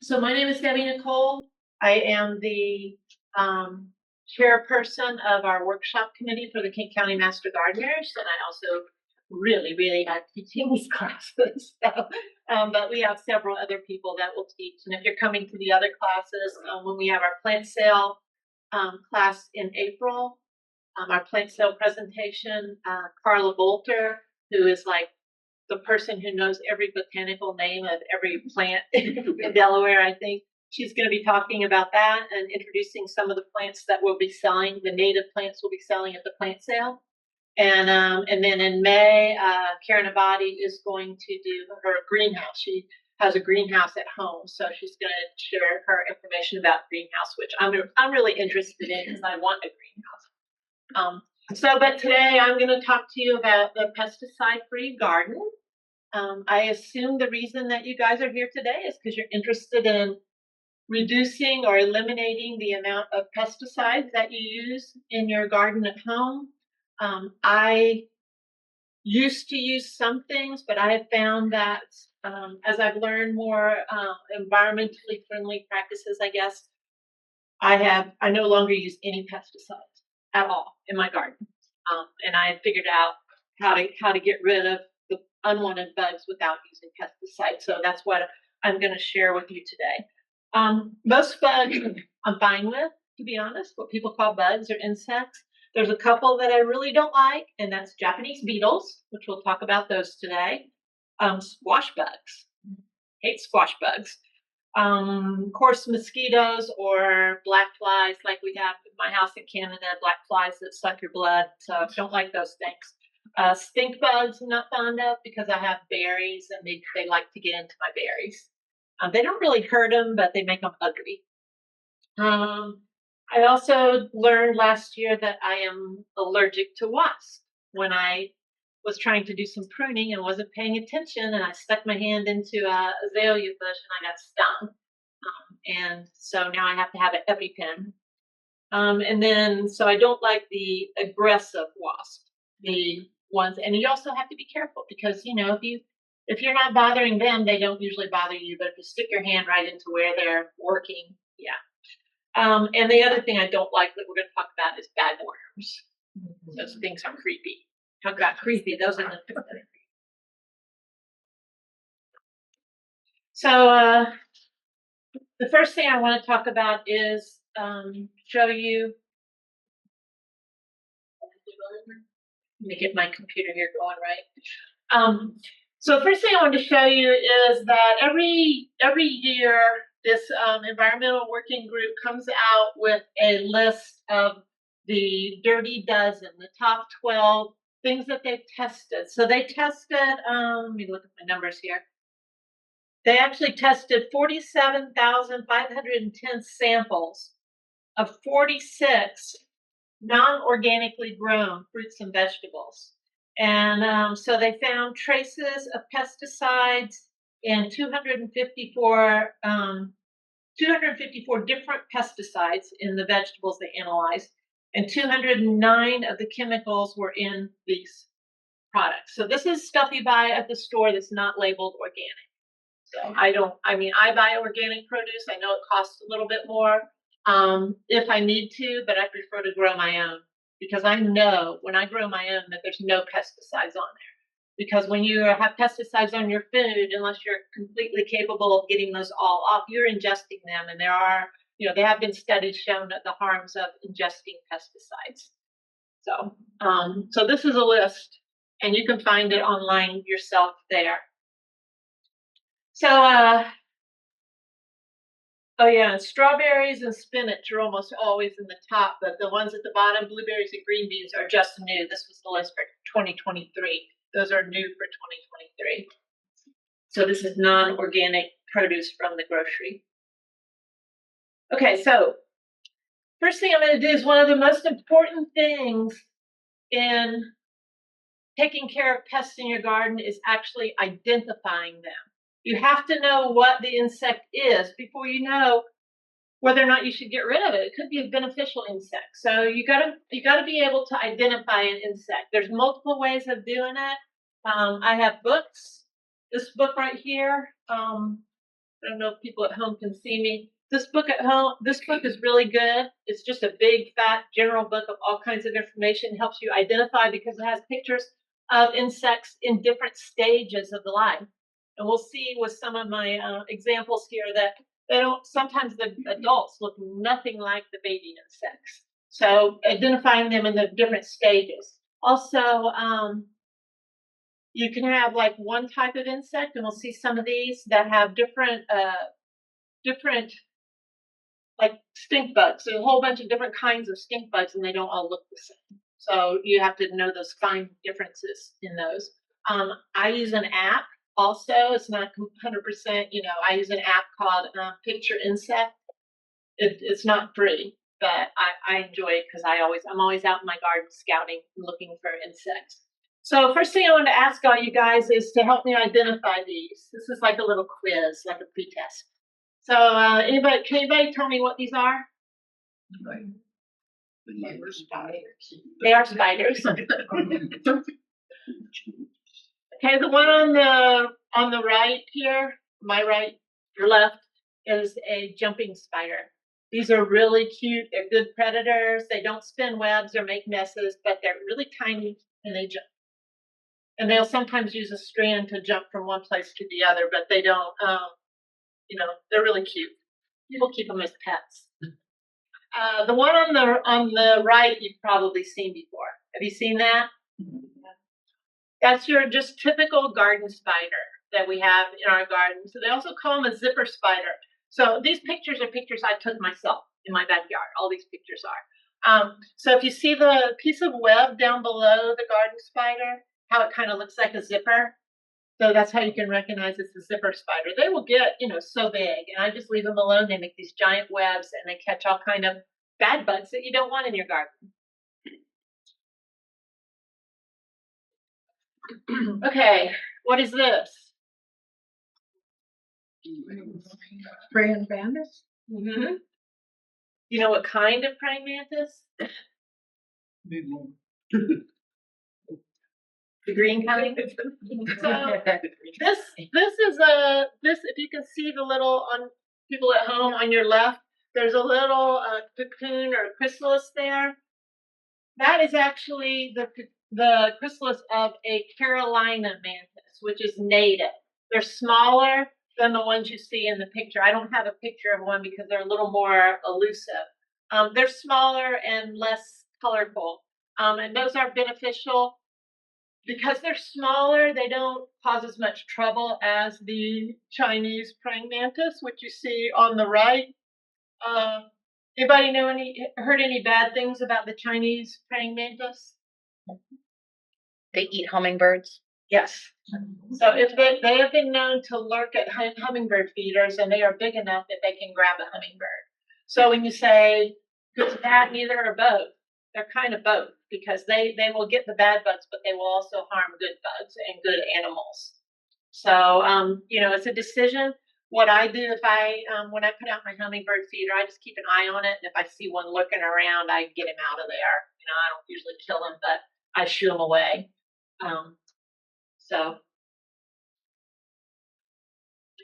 So my name is Debbie Nicole. I am the chairperson of our workshop committee for the King County Master Gardeners, and I also really like teaching these classes. But we have several other people that will teach. And if you're coming to the other classes, when we have our plant sale class in April, our plant sale presentation, Carla Bolter, who is like the person who knows every botanical name of every plant in Delaware, I think. She's going to be talking about that and introducing some of the plants that we'll be selling. The native plants we'll be selling at the plant sale. And then in May, Karen Abadi is going to do her greenhouse. She has a greenhouse at home, so she's going to share her information about greenhouse, which I'm really interested in because I want a greenhouse. But today I'm going to talk to you about the pesticide-free garden. I assume the reason that you guys are here today is because you're interested in reducing or eliminating the amount of pesticides that you use in your garden at home. I used to use some things, but I have found that as I've learned more environmentally friendly practices, I guess, I no longer use any pesticides at all in my garden. And I figured out how to get rid of the unwanted bugs without using pesticides. So that's what I'm going to share with you today. Most bugs I'm fine with, to be honest, what people call bugs or insects. There's a couple that I really don't like, and that's Japanese beetles, which we'll talk about those today. Squash bugs. Hate squash bugs. Of course, mosquitoes or black flies, like we have in my house in Canada, black flies that suck your blood. So don't like those things. Stink bugs I'm not fond of because I have berries and they like to get into my berries. They don't really hurt them, but they make them ugly. I also learned last year that I am allergic to wasps. When I was trying to do some pruning and wasn't paying attention, and I stuck my hand into a azalea bush and I got stung. And so now I have to have an EpiPen. So I don't like the aggressive wasp, the ones, and you also have to be careful because, if you're not bothering them, they don't usually bother you. But if you stick your hand right into where they're working, yeah. And the other thing I don't like that we're going to talk about is bagworms. Those things are creepy. Talk about creepy. Those are the things that are creepy. So the first thing I want to talk about is show you. Let me get my computer here going right. So the first thing I wanted to show you is that every year this environmental working group comes out with a list of the dirty dozen, the top 12 things that they've tested. So they tested, let me look at my numbers here. They actually tested 47,510 samples of 46 non-organically grown fruits and vegetables. And so they found traces of pesticides in 254 different pesticides in the vegetables they analyzed, and 209 of the chemicals were in these products. So this is stuff you buy at the store that's not labeled organic. So I buy organic produce. I know it costs a little bit more if I need to, but I prefer to grow my own because I know when I grow my own that there's no pesticides on there. Because when you have pesticides on your food, unless you're completely capable of getting those all off, you're ingesting them. And there have been studies showing that the harms of ingesting pesticides. So this is a list, and you can find it online yourself there. So, strawberries and spinach are almost always in the top, but the ones at the bottom, blueberries and green beans, are just new. This was the list for 2023. Those are new for 2023. So this is non-organic produce from the grocery. Okay, so first thing I'm going to do is one of the most important things in taking care of pests in your garden is actually identifying them. You have to know what the insect is before you know whether or not you should get rid of it. It could be a beneficial insect. So you gotta be able to identify an insect. There's multiple ways of doing it. I have books. This book right here I don't know if people at home can see me. This book is really good. It's just a big, fat, general book of all kinds of information. It helps you identify because it has pictures of insects in different stages of the life. And we'll see with some of my examples here that they don't, sometimes the adults look nothing like the baby insects. So identifying them in the different stages. Also, you can have like one type of insect, and we'll see some of these that have different like stink bugs. There's a whole bunch of different kinds of stink bugs, and they don't all look the same. So you have to know those fine differences in those. I use an app also. It's not 100%. I use an app called Picture Insect. It's not free, but I enjoy it because I'm always out in my garden scouting and looking for insects. So first thing I want to ask all you guys is to help me identify these. This is like a little quiz, like a pretest. So can anybody tell me what these are? They are spiders. Okay, the one on the right here, my right, your left, is a jumping spider. These are really cute. They're good predators. They don't spin webs or make messes, but they're really tiny and they jump. And they'll sometimes use a strand to jump from one place to the other, but they don't, they're really cute. People keep them as pets. The one on the right you've probably seen before. Have you seen that? That's your just typical garden spider that we have in our garden. So they also call them a zipper spider. So these pictures are pictures I took myself in my backyard. All these pictures are. So if you see the piece of web down below the garden spider, how it kind of looks like a zipper. So that's how you can recognize it's a zipper spider. They will get, so big, and I just leave them alone. They make these giant webs, and they catch all kind of bad bugs that you don't want in your garden. Okay, what is this? Praying mantis? Mm-hmm. You know what kind of praying mantis? The green kind. So this if you can see the little on people at home on your left, there's a little cocoon or chrysalis there. That is actually the chrysalis of a Carolina mantis, which is native. They're smaller than the ones you see in the picture. I don't have a picture of one because they're a little more elusive. They're smaller and less colorful, and those are beneficial. Because they're smaller, they don't cause as much trouble as the Chinese praying mantis, which you see on the right. Anybody heard any bad things about the Chinese praying mantis? They eat hummingbirds. Yes. So if they have been known to lurk at hummingbird feeders, and they are big enough that they can grab a hummingbird. So when you say good, bad, neither, or both, they're kind of both because they will get the bad bugs, but they will also harm good bugs and good animals. So it's a decision. What I do if when I put out my hummingbird feeder, I just keep an eye on it, and if I see one lurking around, I get him out of there. I don't usually kill him, but I shoo him away.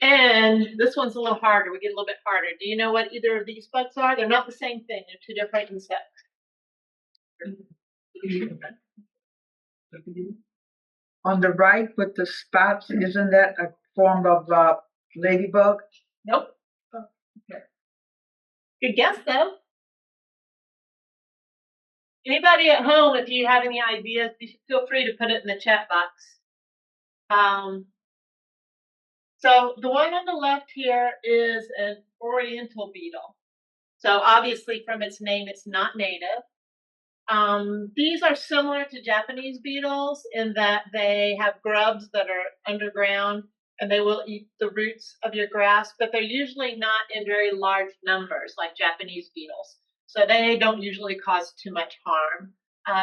And this one's a little harder. We get a little bit harder. Do you know what either of these bugs are? They're not the same thing. They're two different insects. On the right with the spots, isn't that a form of ladybug? Nope. Oh, okay. Good guess, though. Anybody at home, if you have any ideas, feel free to put it in the chat box. So the one on the left here is an oriental beetle. So obviously from its name, it's not native. These are similar to Japanese beetles in that they have grubs that are underground and they will eat the roots of your grass, but they're usually not in very large numbers like Japanese beetles. So they don't usually cause too much harm.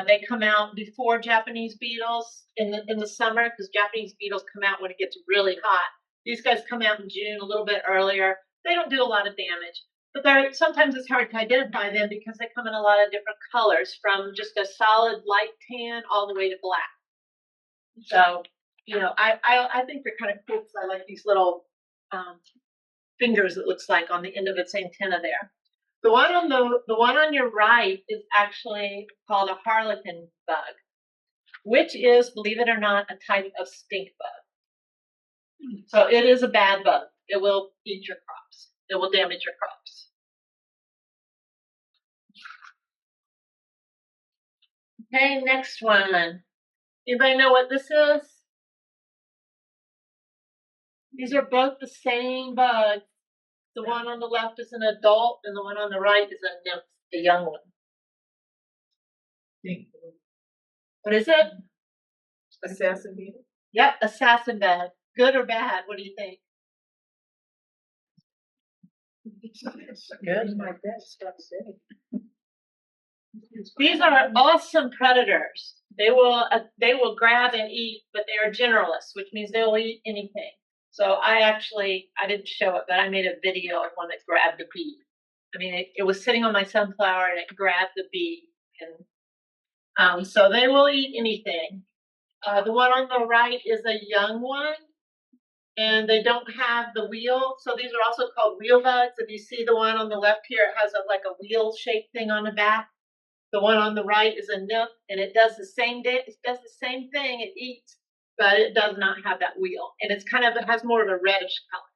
They come out before Japanese beetles in the summer because Japanese beetles come out when it gets really hot. These guys come out in June, a little bit earlier. They don't do a lot of damage. But sometimes it's hard to identify them because they come in a lot of different colors, from just a solid light tan all the way to black. So, I think they're kind of cool because I like these little fingers, it looks like, on the end of its antenna there. The one on your right is actually called a harlequin bug, which is, believe it or not, a type of stink bug. So it is a bad bug. It will eat your crops. It will damage your crops. Okay, next one. Anybody know what this is? These are both the same bug. The one on the left is an adult, and the one on the right is a nymph, a young one. What is it? Assassin beetle. Yep, assassin bug. Good or bad? What do you think? Good. My best. These are awesome predators. They will grab and eat, but they are generalists, which means they'll eat anything. So I didn't show it, but I made a video of one that grabbed a bee. I mean, it was sitting on my sunflower and it grabbed the bee, and so they will eat anything. The one on the right is a young one, and they don't have the wheel. So these are also called wheel bugs. If you see the one on the left here, it has like a wheel-shaped thing on the back. The one on the right is a nymph, and it does the same thing. It eats, but it does not have that wheel, and it has more of a reddish color.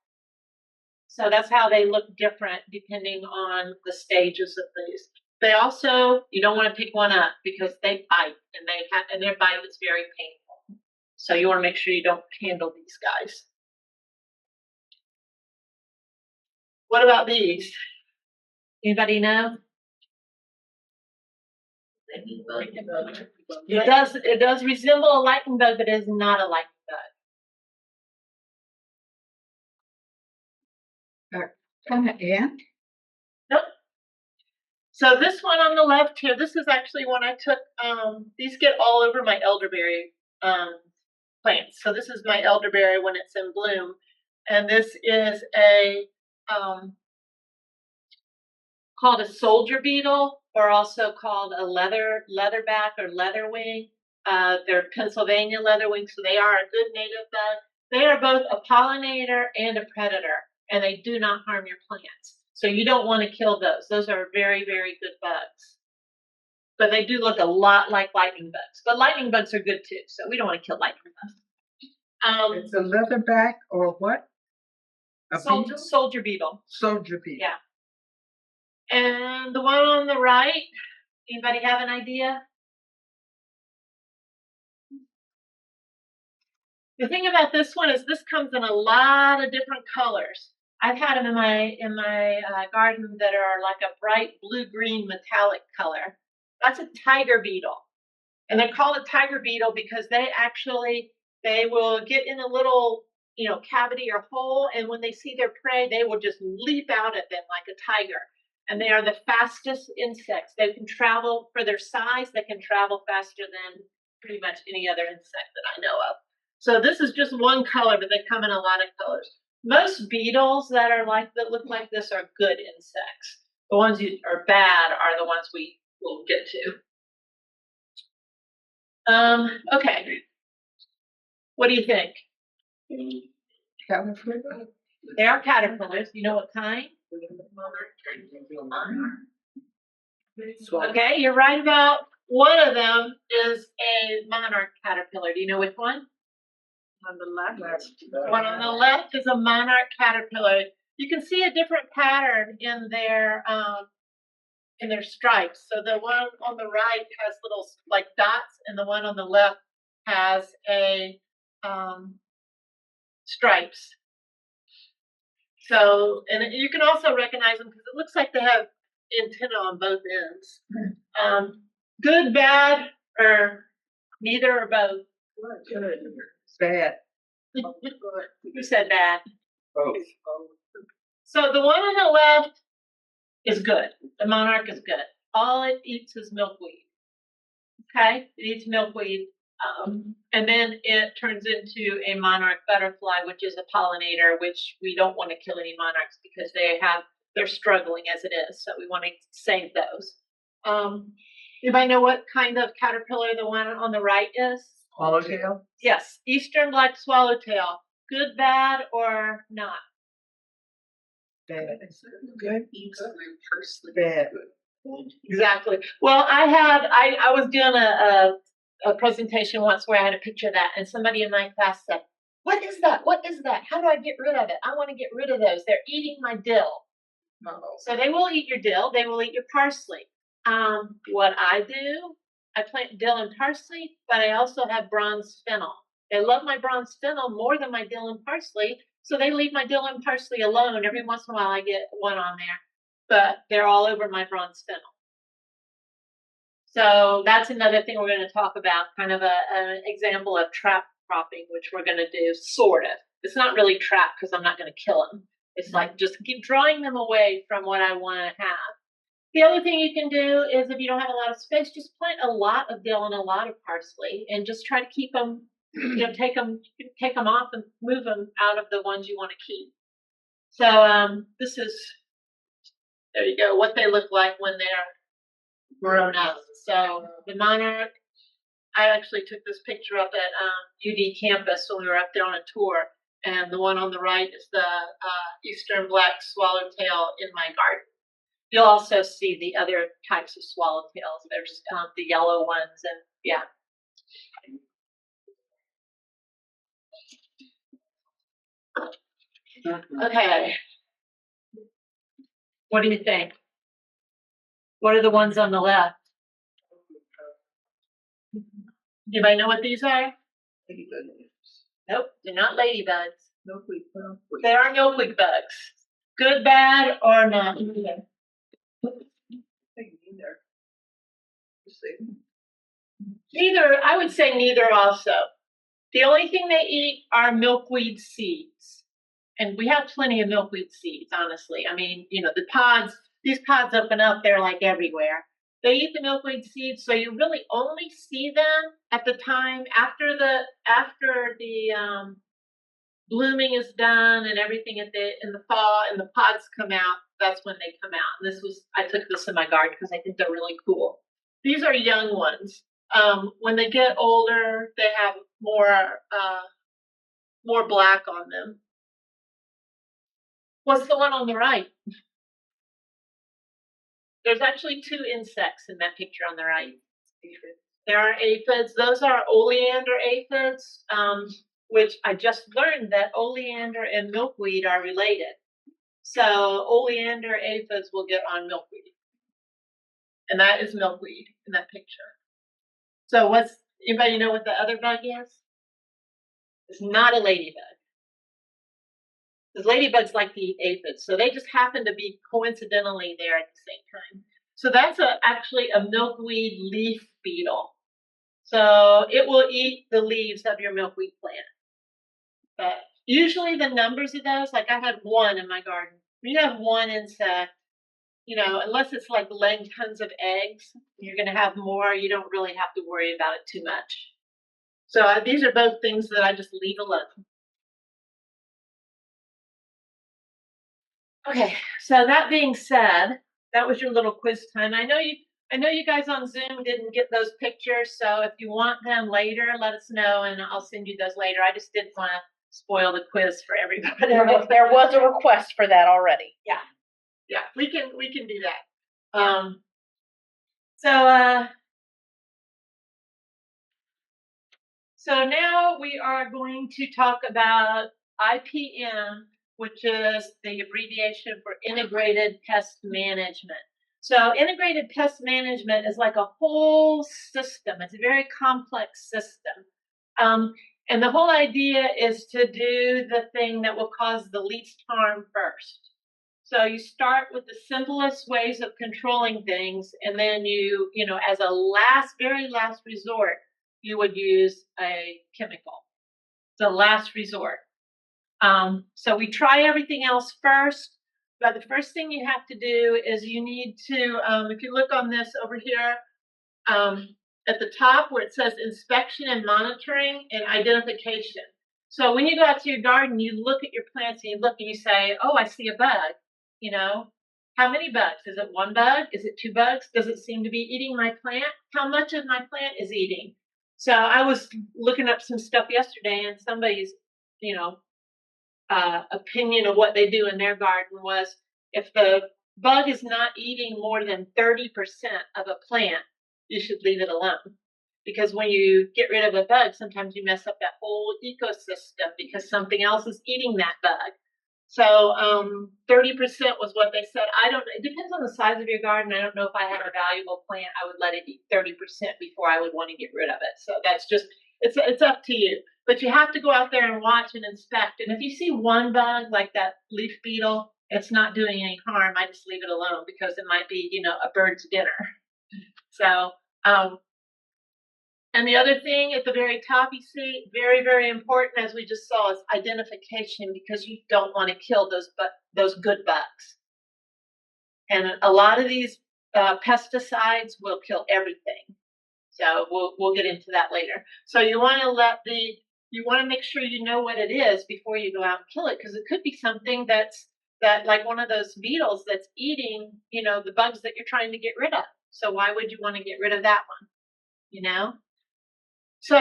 So that's how they look different depending on the stages of these. They also, you don't want to pick one up because they bite, and their bite is very painful. So you want to make sure you don't handle these guys. What about these? Anybody know? It does resemble a lightning bug, but it is not a lightning bug. Kind of ant. Nope. So this one on the left here, this is actually one I took. These get all over my elderberry plants. So this is my elderberry when it's in bloom, and this is called a soldier beetle, or also called a leatherback or leatherwing. They're Pennsylvania leatherwing, so they are a good native bug. They are both a pollinator and a predator, and they do not harm your plants. So you don't want to kill those. Those are very, very good bugs. But they do look a lot like lightning bugs. But lightning bugs are good too, so we don't want to kill lightning bugs. It's a leatherback or what? Soldier beetle. Soldier beetle. Yeah. And the one on the right, anybody have an idea? The thing about this one is this comes in a lot of different colors. I've had them in my garden that are like a bright blue-green metallic color. That's a tiger beetle. And they're called a tiger beetle because they will get in a little, cavity or hole, and when they see their prey, they will just leap out at them like a tiger. And they are the fastest insects. They can travel, for their size, they can travel faster than pretty much any other insect that I know of. So this is just one color, but they come in a lot of colors. Most beetles that look like this are good insects. The ones that are bad are the ones we will get to. Okay. What do you think? Caterpillar? They are caterpillars. You know what kind? Okay, you're right about one of them is a monarch caterpillar. Do you know which one? On the left. One on the left is a monarch caterpillar. You can see a different pattern in their stripes. So the one on the right has little like dots, and the one on the left has a stripes. So, and you can also recognize them because it looks like they have antenna on both ends. Good, bad, or neither or both? Good. Bad. Who said bad? Both. So the one on the left is good. The monarch is good. All it eats is milkweed. Okay, it eats milkweed. And then it turns into a monarch butterfly, which is a pollinator, which we don't want to kill any monarchs because they're struggling as it is. So we want to save those. Anybody know what kind of caterpillar the one on the right is? Swallowtail? Yes, eastern black swallowtail. Good, bad, or not? Bad. Good. Bad. Exactly. Well, I was doing a presentation once where I had a picture of that, and somebody in my class said, "What is that? What is that? How do I get rid of it? I want to get rid of those. They're eating my dill." So they will eat your dill. They will eat your parsley. What I do, I plant dill and parsley, but I also have bronze fennel. They love my bronze fennel more than my dill and parsley, so they leave my dill and parsley alone. Every once in a while, I get one on there, but they're all over my bronze fennel. So that's another thing we're going to talk about, kind of an example of trap cropping, which we're going to do, sort of. It's not really trap because I'm not going to kill them. It's like just keep drawing them away from what I want to have. The other thing you can do is if you don't have a lot of space, just plant a lot of dill and a lot of parsley and just try to keep them, take them off and move them out of the ones you want to keep. So this is, there you go, what they look like when they're grown up. So the monarch, I actually took this picture up at UD campus when we were up there on a tour. And the one on the right is the eastern black swallowtail in my garden. You'll also see the other types of swallowtails. There's the yellow ones, and yeah. Okay. What do you think? What are the ones on the left? Anybody know what these are? Nope, they're not ladybugs. There are milkweed bugs. Good, bad, or not? Neither, I would say neither also. The only thing they eat are milkweed seeds. And we have plenty of milkweed seeds, honestly. I mean, the pods, these pods open up, they're like everywhere. They eat the milkweed seeds, so you really only see them at the time after the blooming is done and everything in the fall and the pods come out. That's when they come out. And I took this in my garden because I think they're really cool. These are young ones. When they get older, they have more black on them. What's the one on the right? There's actually two insects in that picture on the right. There are aphids. Those are oleander aphids, which I just learned that oleander and milkweed are related. So oleander aphids will get on milkweed. And that is milkweed in that picture. So anybody know what the other bug is? It's not a ladybug. Because ladybugs like to eat aphids, so they just happen to be coincidentally there at the same time. So that's actually a milkweed leaf beetle. So it will eat the leaves of your milkweed plant. But usually the numbers of those, like I had one in my garden. When you have one insect, unless it's like laying tons of eggs, you're going to have more. You don't really have to worry about it too much. So these are both things that I just leave alone. Okay, so that being said, that was your little quiz time. I know you guys on Zoom didn't get those pictures, so if you want them later, let us know and I'll send you those later. I just didn't want to spoil the quiz for everybody. There was a request for that already. Yeah, we can do that. So now we are going to talk about IPM, which is the abbreviation for Integrated Pest Management. So integrated pest management is like a whole system. It's a very complex system. And the whole idea is to do the thing that will cause the least harm first. So you start with the simplest ways of controlling things, and then you as a very last resort, you would use a chemical. The last resort. So we try everything else first, but the first thing you have to do is you need to, if you look on this over here, at the top where it says inspection and monitoring and identification. So when you go out to your garden, you look at your plants and you look and you say, oh, I see a bug. How many bugs? Is it one bug? Is it two bugs? Does it seem to be eating my plant? How much of my plant is eating? So I was looking up some stuff yesterday and somebody's, opinion of what they do in their garden was if the bug is not eating more than 30% of a plant, you should leave it alone. Because when you get rid of a bug, sometimes you mess up that whole ecosystem because something else is eating that bug. So 30% was what they said. It depends on the size of your garden. I don't know if I had a valuable plant, I would let it eat 30% before I would want to get rid of it. So that's just, it's up to you. But you have to go out there and watch and inspect. And if you see one bug like that leaf beetle, it's not doing any harm. I just leave it alone because it might be, a bird's dinner. So, and the other thing at the very top, you see, very, very important, as we just saw, is identification, because you don't want to kill those good bugs. And a lot of these pesticides will kill everything. So we'll get into that later. So you want to make sure you know what it is before you go out and kill it, because it could be something that like one of those beetles that's eating, the bugs that you're trying to get rid of. So why would you want to get rid of that one? So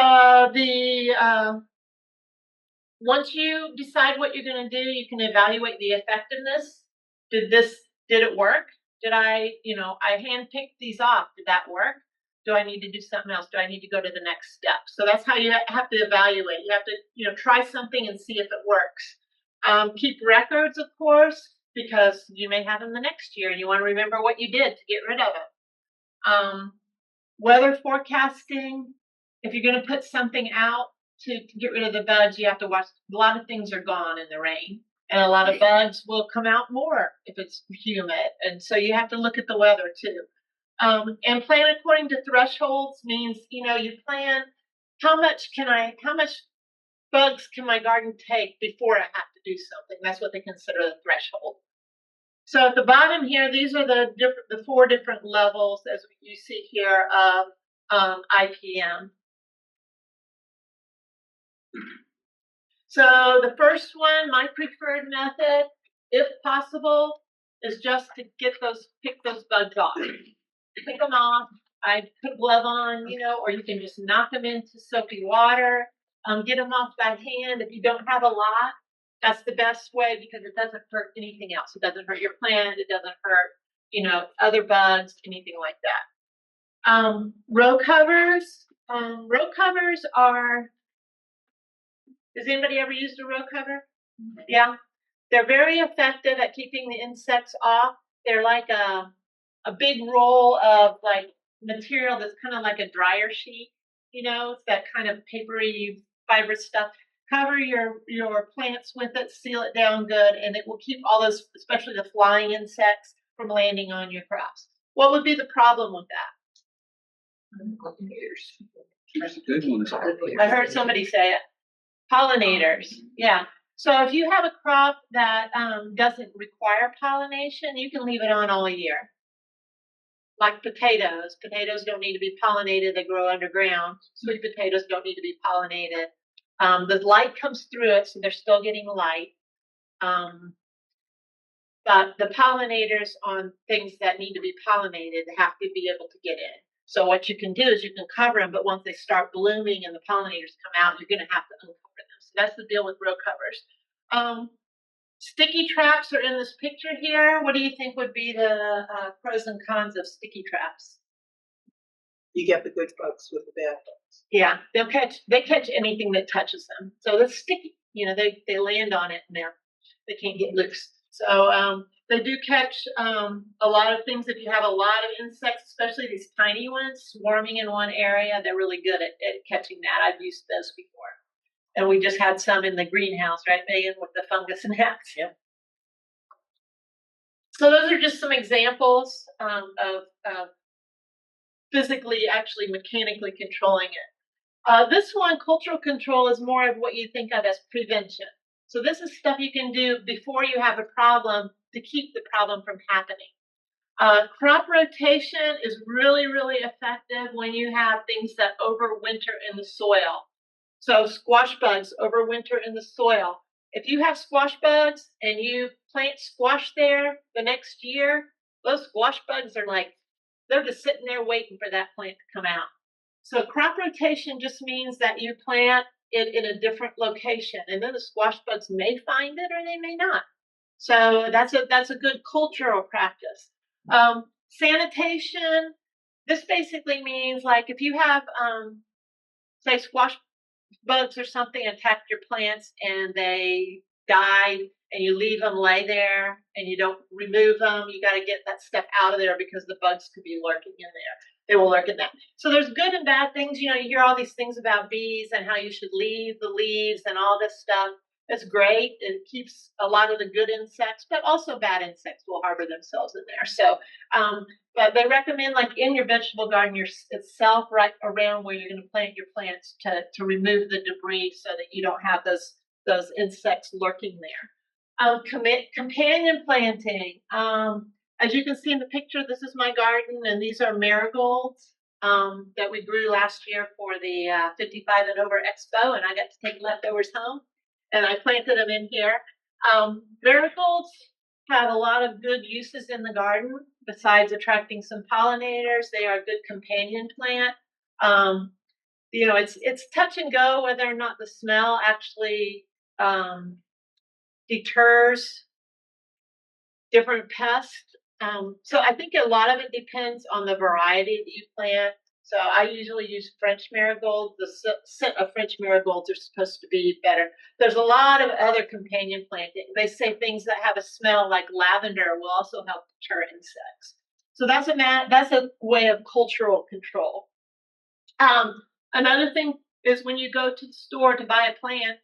once you decide what you're going to do, you can evaluate the effectiveness. Did it work? Did I handpicked these off? Did that work? Do I need to do something else? Do I need to go to the next step? So that's how you have to evaluate. You have to, try something and see if it works. Keep records, of course, because you may have them the next year and you want to remember what you did to get rid of it. Weather forecasting. If you're going to put something out to get rid of the bugs, you have to watch. A lot of things are gone in the rain, and a lot of bugs will come out more if it's humid. And so you have to look at the weather too. And plan according to thresholds means, you plan how much bugs can my garden take before I have to do something. That's what they consider the threshold. So at the bottom here, these are the 4 different levels, as you see here, of IPM. So the first one, my preferred method, if possible, is just to pick those bugs off. Pick them off. I put a glove on, or you can just knock them into soapy water. Get them off by hand. If you don't have a lot, that's the best way, because it doesn't hurt anything else. It doesn't hurt your plant. It doesn't hurt, other bugs, anything like that. Row covers. Row covers are. Has anybody ever used a row cover? Yeah. They're very effective at keeping the insects off. They're like a big roll of like material that's kind of like a dryer sheet. It's that kind of papery, fibrous stuff. Cover your plants with it, seal it down good, and it will keep all those, especially the flying insects, from landing on your crops. What would be the problem with that? That's a good one. I heard somebody say it. Pollinators, yeah. So if you have a crop that doesn't require pollination, you can leave it on all year. Like potatoes. Potatoes don't need to be pollinated. They grow underground. Sweet potatoes don't need to be pollinated. The light comes through it, so they're still getting light. But the pollinators on things that need to be pollinated have to be able to get in. So what you can do is you can cover them, but once they start blooming and the pollinators come out, you're going to have to uncover them. So that's the deal with row covers. Sticky traps are in this picture here. What do you think would be the pros and cons of sticky traps? You get the good bugs with the bad bugs. Yeah, they catch anything that touches them. So they're sticky. They land on it and they can't get loose. So they do catch a lot of things. If you have a lot of insects, especially these tiny ones swarming in one area, they're really good at catching that. I've used those before. And we just had some in the greenhouse, right, Megan, with the fungus gnats. Yeah. So those are just some examples of physically, actually mechanically controlling it. This one, cultural control, is more of what you think of as prevention. So this is stuff you can do before you have a problem to keep the problem from happening. Crop rotation is really, really effective when you have things that overwinter in the soil. So squash bugs overwinter in the soil. If you have squash bugs and you plant squash there the next year, those squash bugs they're just sitting there waiting for that plant to come out. So crop rotation just means that you plant it in a different location, and then the squash bugs may find it or they may not. So that's a good cultural practice. Sanitation. This basically means like if you have say squash bugs or something attacked your plants and they died and you leave them lay there and you don't remove them, you got to get that stuff out of there because the bugs could be lurking in there. They will lurk in that. So there's good and bad things. You know, you hear all these things about bees and how you should leave the leaves and all this stuff. It's great. It keeps a lot of the good insects, but also bad insects will harbor themselves in there. So, but they recommend like in your vegetable garden itself, right around where you're going to plant your plants to remove the debris so that you don't have those insects lurking there. Companion planting. As you can see in the picture, this is my garden, and these are marigolds that we grew last year for the 55 and over expo, and I got to take leftovers home, and I planted them in here. Marigolds have a lot of good uses in the garden. Besides attracting some pollinators, they are a good companion plant. You know, it's touch and go whether or not the smell actually deters different pests. So I think a lot of it depends on the variety that you plant. So I usually use French marigolds. The scent of French marigolds are supposed to be better. There's a lot of other companion planting. They say things that have a smell like lavender will also help deter insects. So that's a way of cultural control. Another thing is when you go to the store to buy a plant,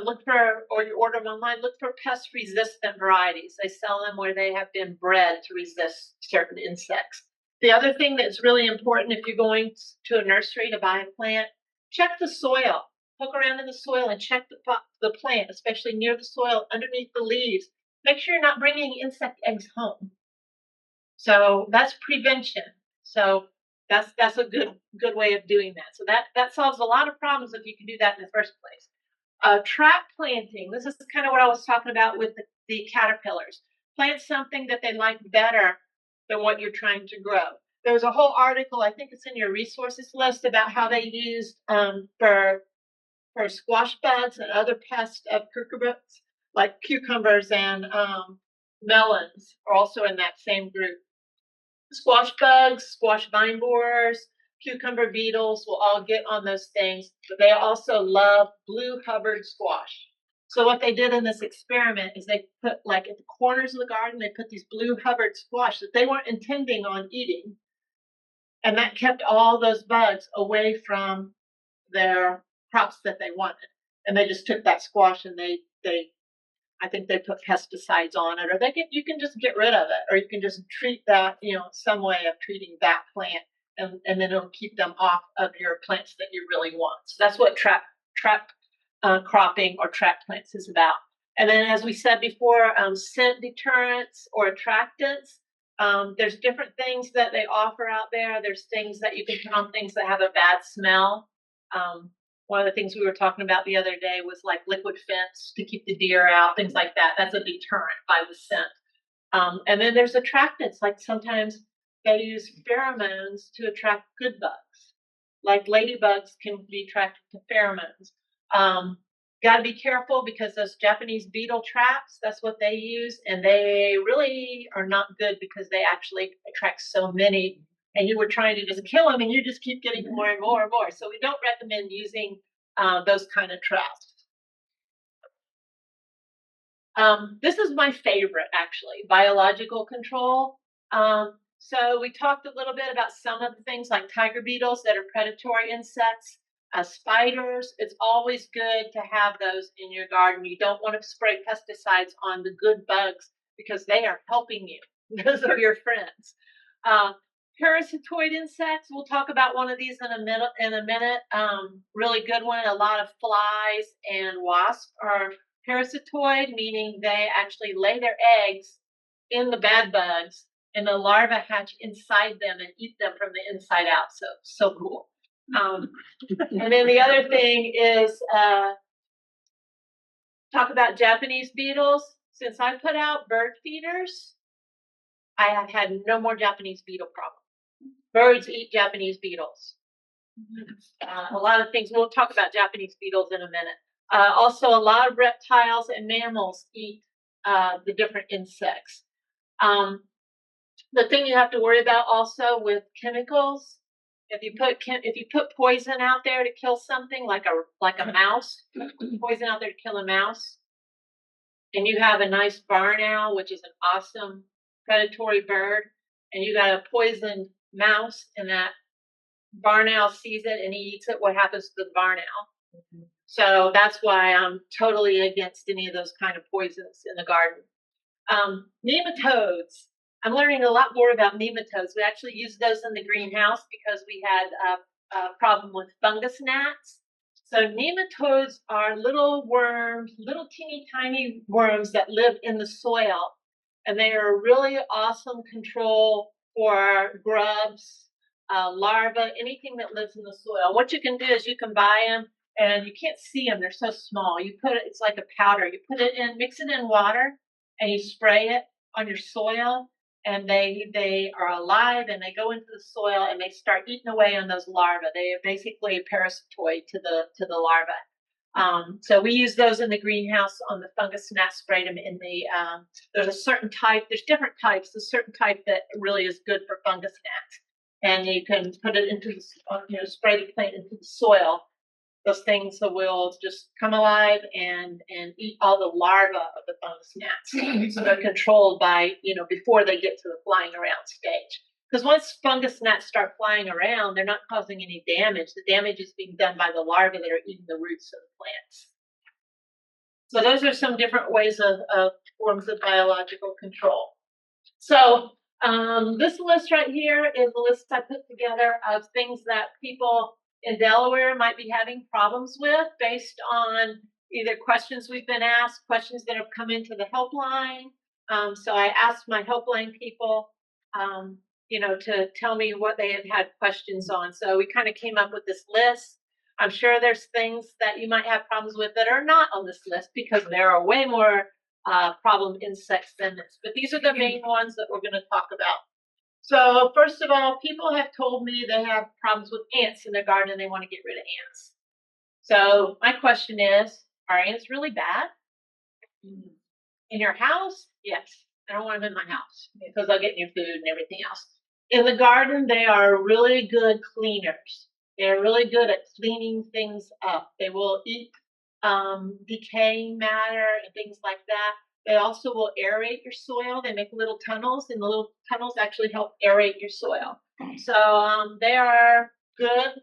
look for, or you order them online, look for pest resistant varieties. They sell them where they have been bred to resist certain insects. The other thing that's really important if you're going to a nursery to buy a plant, check the soil. Poke around in the soil and check the plant, especially near the soil, underneath the leaves. Make sure you're not bringing insect eggs home. So that's prevention. So that's a good way of doing that. So that solves a lot of problems if you can do that in the first place. Trap planting. This is kind of what I was talking about with the caterpillars. Plant something that they like better than what you're trying to grow. There was a whole article, I think it's in your resources list, about how they used for squash bugs and other pests of cucumbers, like cucumbers and melons are also in that same group. Squash bugs, squash vine borers, cucumber beetles will all get on those things, but they also love blue Hubbard squash. So what they did in this experiment is they put, like at the corners of the garden, they put these blue Hubbard squash that they weren't intending on eating. And that kept all those bugs away from their crops that they wanted. And they just took that squash and I think they put pesticides on it, or you can just get rid of it, or you can just treat that, some way of treating that plant, and then it'll keep them off of your plants that you really want. So that's what trap cropping or trap plants is about. And then, as we said before, scent deterrents or attractants. There's different things that they offer out there. There's things that you can put on things that have a bad smell. One of the things we were talking about the other day was like liquid fence to keep the deer out, things like that. That's a deterrent by the scent. And then there's attractants, like sometimes they use pheromones to attract good bugs. Like ladybugs can be attracted to pheromones. Got to be careful because those Japanese beetle traps, that's what they use. And they really are not good because they actually attract so many. And you were trying to just kill them and you just keep getting more and more and more. So we don't recommend using those kind of traps. This is my favorite, actually, biological control. So we talked a little bit about some of the things like tiger beetles that are predatory insects, spiders. It's always good to have those in your garden. You don't want to spray pesticides on the good bugs because they are helping you. Those are your friends. Parasitoid insects, we'll talk about one of these in a minute. Really good one. A lot of flies and wasps are parasitoid, meaning they actually lay their eggs in the bad bugs and the larvae hatch inside them and eat them from the inside out. So cool. And then the other thing is talk about Japanese beetles. Since I put out bird feeders, I have had no more Japanese beetle problem. Birds eat Japanese beetles. A lot of things. We'll talk about Japanese beetles in a minute. Also, a lot of reptiles and mammals eat the different insects. The thing you have to worry about also with chemicals, if you put poison out there to kill something like a mouse, poison out there to kill a mouse, and you have a nice barn owl, which is an awesome predatory bird, and you got a poisoned mouse, and that barn owl sees it and he eats it, what happens to the barn owl? So that's why I'm totally against any of those kind of poisons in the garden. Nematodes. I'm learning a lot more about nematodes. We actually use those in the greenhouse because we had a problem with fungus gnats. So nematodes are little worms, little teeny tiny worms that live in the soil. And they are a really awesome control for grubs, larvae, anything that lives in the soil. What you can do is you can buy them and you can't see them. They're so small. You put it, it's like a powder. You put it in, mix it in water and you spray it on your soil. And they are alive and they go into the soil and they start eating away on those larvae. They are basically a parasitoid to the larvae. So we use those in the greenhouse on the fungus gnat, sprayed them in the, there's a certain type, there's different types, there's a certain type that really is good for fungus gnats. And you can put it into the, spray the plant into the soil. Those things will just come alive and eat all the larvae of the fungus gnats. So they're controlled by, before they get to the flying around stage. Because once fungus gnats start flying around, they're not causing any damage. The damage is being done by the larvae that are eating the roots of the plants. So those are some different ways of forms of biological control. So this list right here is the list I put together of things that people in Delaware might be having problems with based on either questions we've been asked, questions that have come into the helpline. So I asked my helpline people, to tell me what they had questions on. So we kind of came up with this list. I'm sure there's things that you might have problems with that are not on this list because there are way more problem insects than this. But these are the main ones that we're going to talk about. So first of all, people have told me they have problems with ants in their garden and they want to get rid of ants. So my question is, are ants really bad? In your house? Yes. I don't want them in my house because they'll get in your food and everything else. In the garden, they are really good cleaners. They're really good at cleaning things up. They will eat decaying matter and things like that. They also will aerate your soil. They make little tunnels, and the little tunnels actually help aerate your soil. So they are good.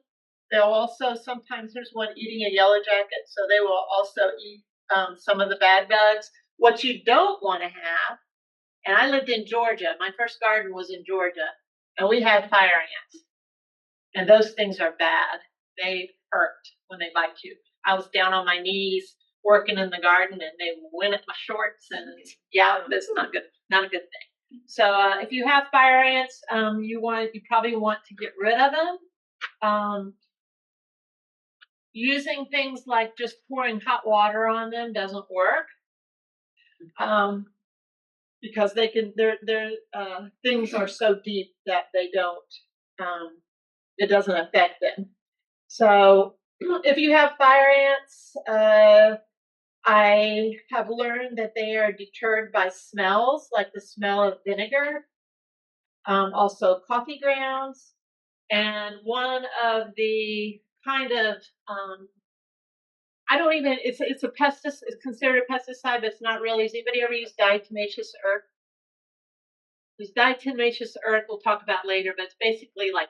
They'll also, sometimes there's one eating a yellow jacket, so they will also eat some of the bad bugs. What you don't want to have, and I lived in Georgia. My first garden was in Georgia, and we had fire ants. And those things are bad. They hurt when they bite you. I was down on my knees working in the garden and they went at my shorts, and yeah, that's not good, not a good thing. So if you have fire ants, you probably want to get rid of them. Using things like just pouring hot water on them doesn't work. Because their things are so deep that they don't, it doesn't affect them. So if you have fire ants, I have learned that they are deterred by smells, like the smell of vinegar, also coffee grounds, and one of the kind of, it's a pesticide, it's considered a pesticide, but it's not really. Has anybody ever used diatomaceous earth? This diatomaceous earth we'll talk about later, but it's basically like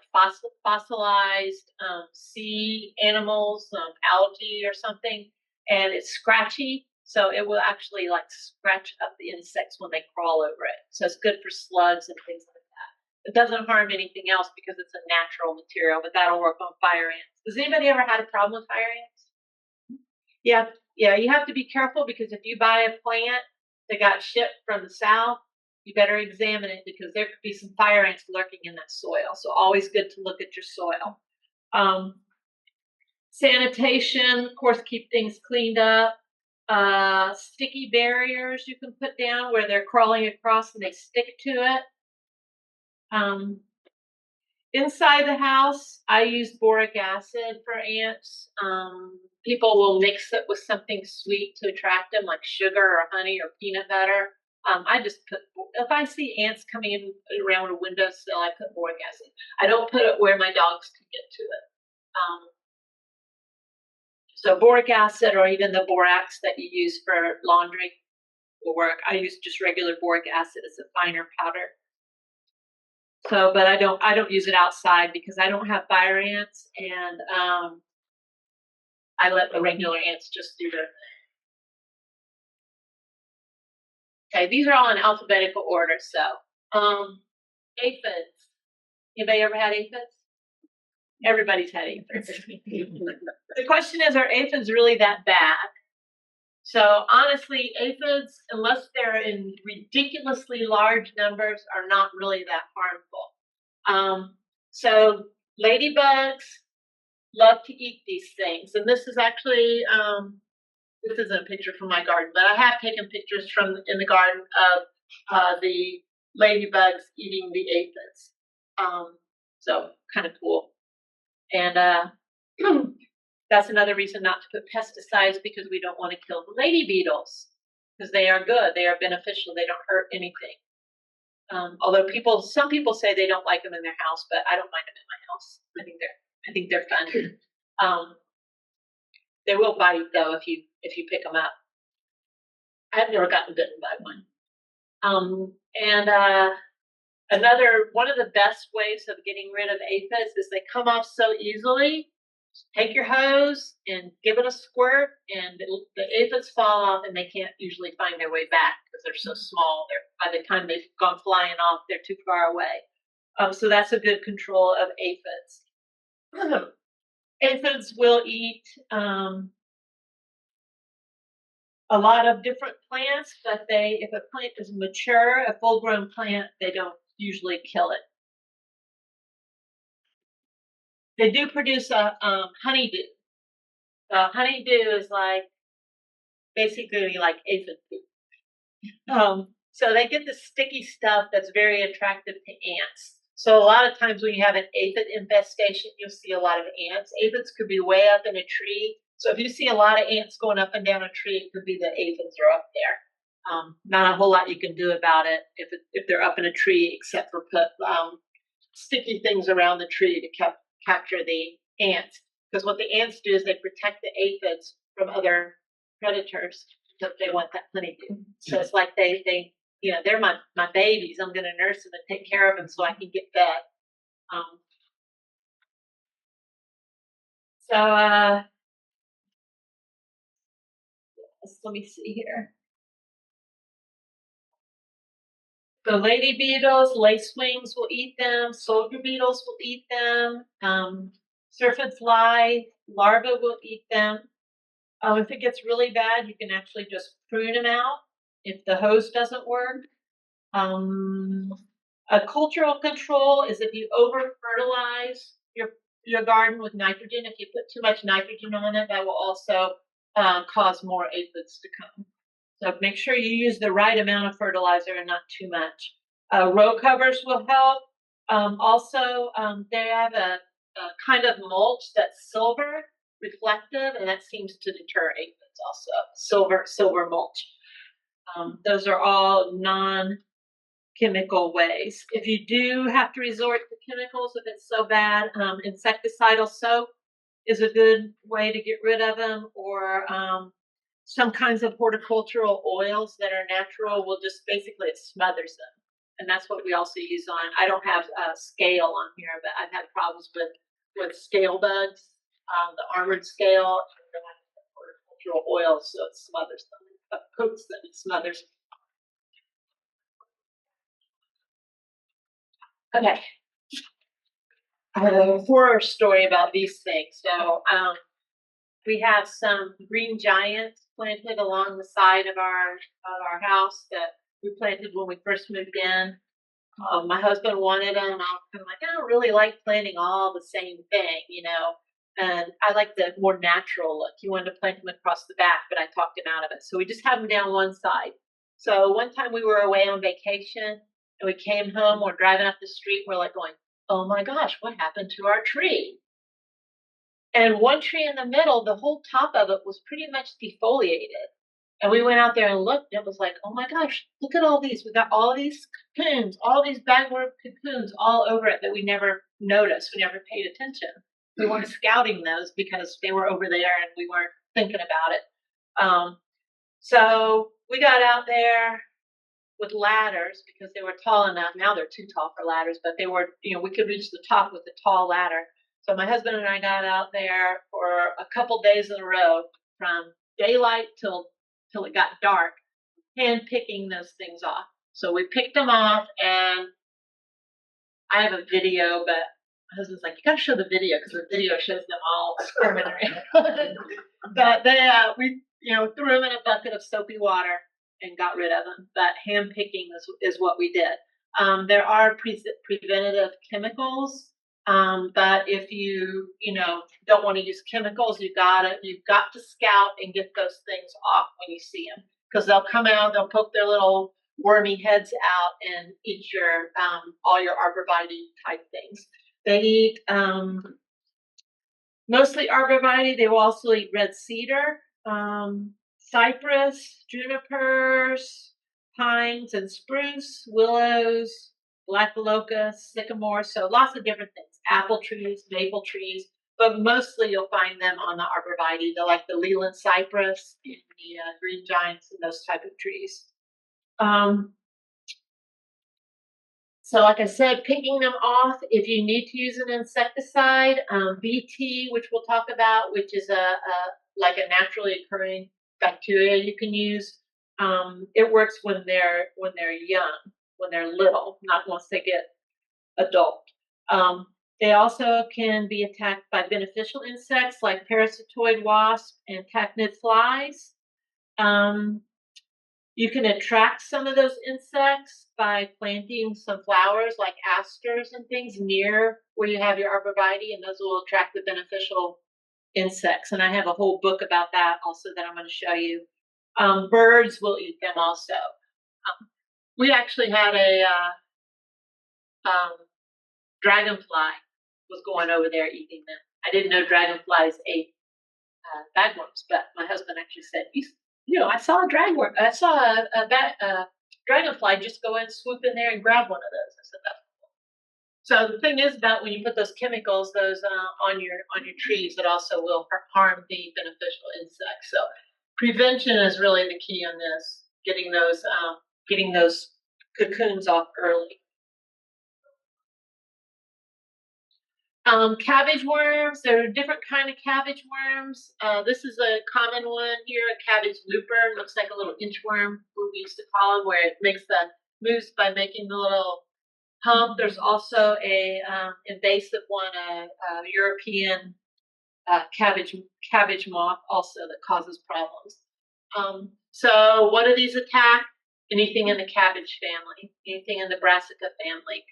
fossilized sea animals, algae or something, and it's scratchy, so it will actually like scratch up the insects when they crawl over it. So it's good for slugs and things like that. It doesn't harm anything else because it's a natural material, but that'll work on fire ants. Has anybody ever had a problem with fire ants? Yeah, you have to be careful because if you buy a plant that got shipped from the south, you better examine it because there could be some fire ants lurking in that soil. So always good to look at your soil. Sanitation, of course, keep things cleaned up. Sticky barriers you can put down where they're crawling across and they stick to it. Inside the house, I use boric acid for ants. People will mix it with something sweet to attract them, like sugar or honey or peanut butter. I just put, if I see ants coming in around a windowsill, I put boric acid. I don't put it where my dogs can get to it. So boric acid or even the borax that you use for laundry will work. I use just regular boric acid as a finer powder. So, but I don't use it outside because I don't have fire ants, and I let the regular ants just do their thing. Okay, these are all in alphabetical order. So, aphids. Anybody ever had aphids? Everybody's had aphids. The question is, are aphids really that bad? So honestly, aphids, unless they're in ridiculously large numbers, are not really that harmful. So ladybugs love to eat these things. And this is actually, this isn't a picture from my garden, but I have taken pictures from in the garden of the ladybugs eating the aphids. So kind of cool. And that's another reason not to put pesticides, because we don't want to kill the lady beetles, because they are good. They are beneficial. They don't hurt anything. Although some people say they don't like them in their house, but I don't mind them in my house. I think they're fun. They will bite though if you pick them up. I've never gotten bitten by one. Another one of the best ways of getting rid of aphids is they come off so easily. Take your hose and give it a squirt, and the aphids fall off, and they can't usually find their way back because they're so small. By the time they've gone flying off, they're too far away. So that's a good control of aphids. Aphids will eat a lot of different plants, but if a plant is mature, a full-grown plant, they don't usually kill it. They do produce a honeydew. Honeydew is basically like aphid food. So they get the sticky stuff that's very attractive to ants. So a lot of times when you have an aphid infestation, you'll see a lot of ants. Aphids could be way up in a tree. So if you see a lot of ants going up and down a tree, it could be the aphids are up there. Not a whole lot you can do about it if they're up in a tree, except for put sticky things around the tree to capture the ants. Because what the ants do is they protect the aphids from other predators because they want that honeydew. So it's like they're my babies. I'm going to nurse them and take care of them so I can get fed. Let me see here. The lady beetles, lacewings will eat them. Soldier beetles will eat them. Syrphid fly larvae will eat them. If it gets really bad, you can actually just prune them out if the hose doesn't work. A cultural control is if you over fertilize your garden with nitrogen. If you put too much nitrogen on it, that will also cause more aphids to come. So make sure you use the right amount of fertilizer and not too much. Row covers will help. Also, they have a kind of mulch that's silver reflective, and that seems to deter aphids also. Silver mulch. Those are all non-chemical ways. If you do have to resort to chemicals, if it's so bad, insecticidal soap is a good way to get rid of them, or some kinds of horticultural oils that are natural will just basically, it smothers them. And that's what we also use on. I don't have a scale on here, but I've had problems with scale bugs, the armored scale, and horticultural oils, so it smothers them. It coats them, it smothers. Okay. I have a horror story about these things. So we have some green giants planted along the side of our house that we planted when we first moved in. My husband wanted them, and I'm like, I don't really like planting all the same thing, and I like the more natural look. He wanted to plant them across the back, but I talked him out of it. So we just have them down one side. So one time we were away on vacation, and we came home, we're driving up the street, we're like going, oh my gosh, what happened to our tree? And one tree in the middle, the whole top of it was pretty much defoliated. And we went out there and looked, and it was like, oh my gosh, look at all these. We got all these cocoons, all these bagworm cocoons all over it that we never noticed. We never paid attention. We weren't scouting those because they were over there and we weren't thinking about it. So we got out there with ladders because they were tall enough. Now they're too tall for ladders, but they were, we could reach the top with a tall ladder. So my husband and I got out there for a couple days in a row from daylight till it got dark, hand picking those things off. So we picked them off, and I have a video, but my husband's like, you gotta show the video because the video shows them all squirming around. But we threw them in a bucket of soapy water and got rid of them. But hand picking is what we did. There are preventative chemicals, but if you don't want to use chemicals, you've got to scout and get those things off when you see them, because they'll come out, they'll poke their little wormy heads out and eat your all your arborvitae type things. They eat mostly arborvitae. They will also eat red cedar, cypress, junipers, pines and spruce, willows, black locust, sycamore. So lots of different things. Apple trees, maple trees, but mostly you'll find them on the arborvitae. They're like the Leland cypress and the green giants and those type of trees. So like I said, picking them off, if you need to use an insecticide, BT, which we'll talk about, which is like a naturally occurring bacteria you can use. It works when they're young, when they're little, not once they get adult. They also can be attacked by beneficial insects like parasitoid wasps and tachnid flies. You can attract some of those insects by planting some flowers like asters and things near where you have your arborvitae, and those will attract the beneficial insects. And I have a whole book about that also that I'm going to show you. Birds will eat them also. We actually had a dragonfly was going over there eating them. I didn't know dragonflies ate bagworms, but my husband actually said, I saw a dragonfly. I saw a dragonfly just go and swoop in there and grab one of those. I said, that's cool. So the thing is about when you put those chemicals, on your trees, it also will harm the beneficial insects. So prevention is really the key on this. Getting those cocoons off early. Cabbage worms, there are different kind of cabbage worms. This is a common one here, a cabbage looper. Looks like a little inchworm, we used to call them, where it makes the moves by making the little hump. There's also a invasive one, a European cabbage moth also that causes problems. So what do these attack? Anything in the cabbage family, anything in the brassica family.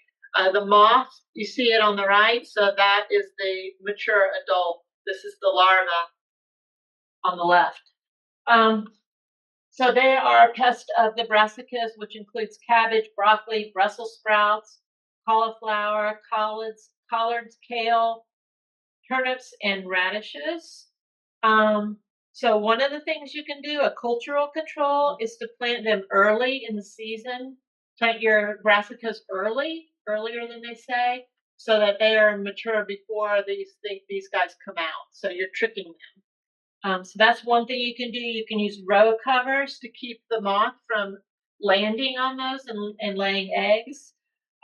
The moth, you see it on the right, so that is the mature adult. This is the larva on the left. So they are pests of the brassicas, which includes cabbage, broccoli, Brussels sprouts, cauliflower, collards, kale, turnips, and radishes. So one of the things you can do, a cultural control, is to plant them early in the season. Plant your brassicas earlier than they say, so that they are mature before these guys come out. So you're tricking them. So that's one thing you can do. You can use row covers to keep the moth from landing on those and laying eggs.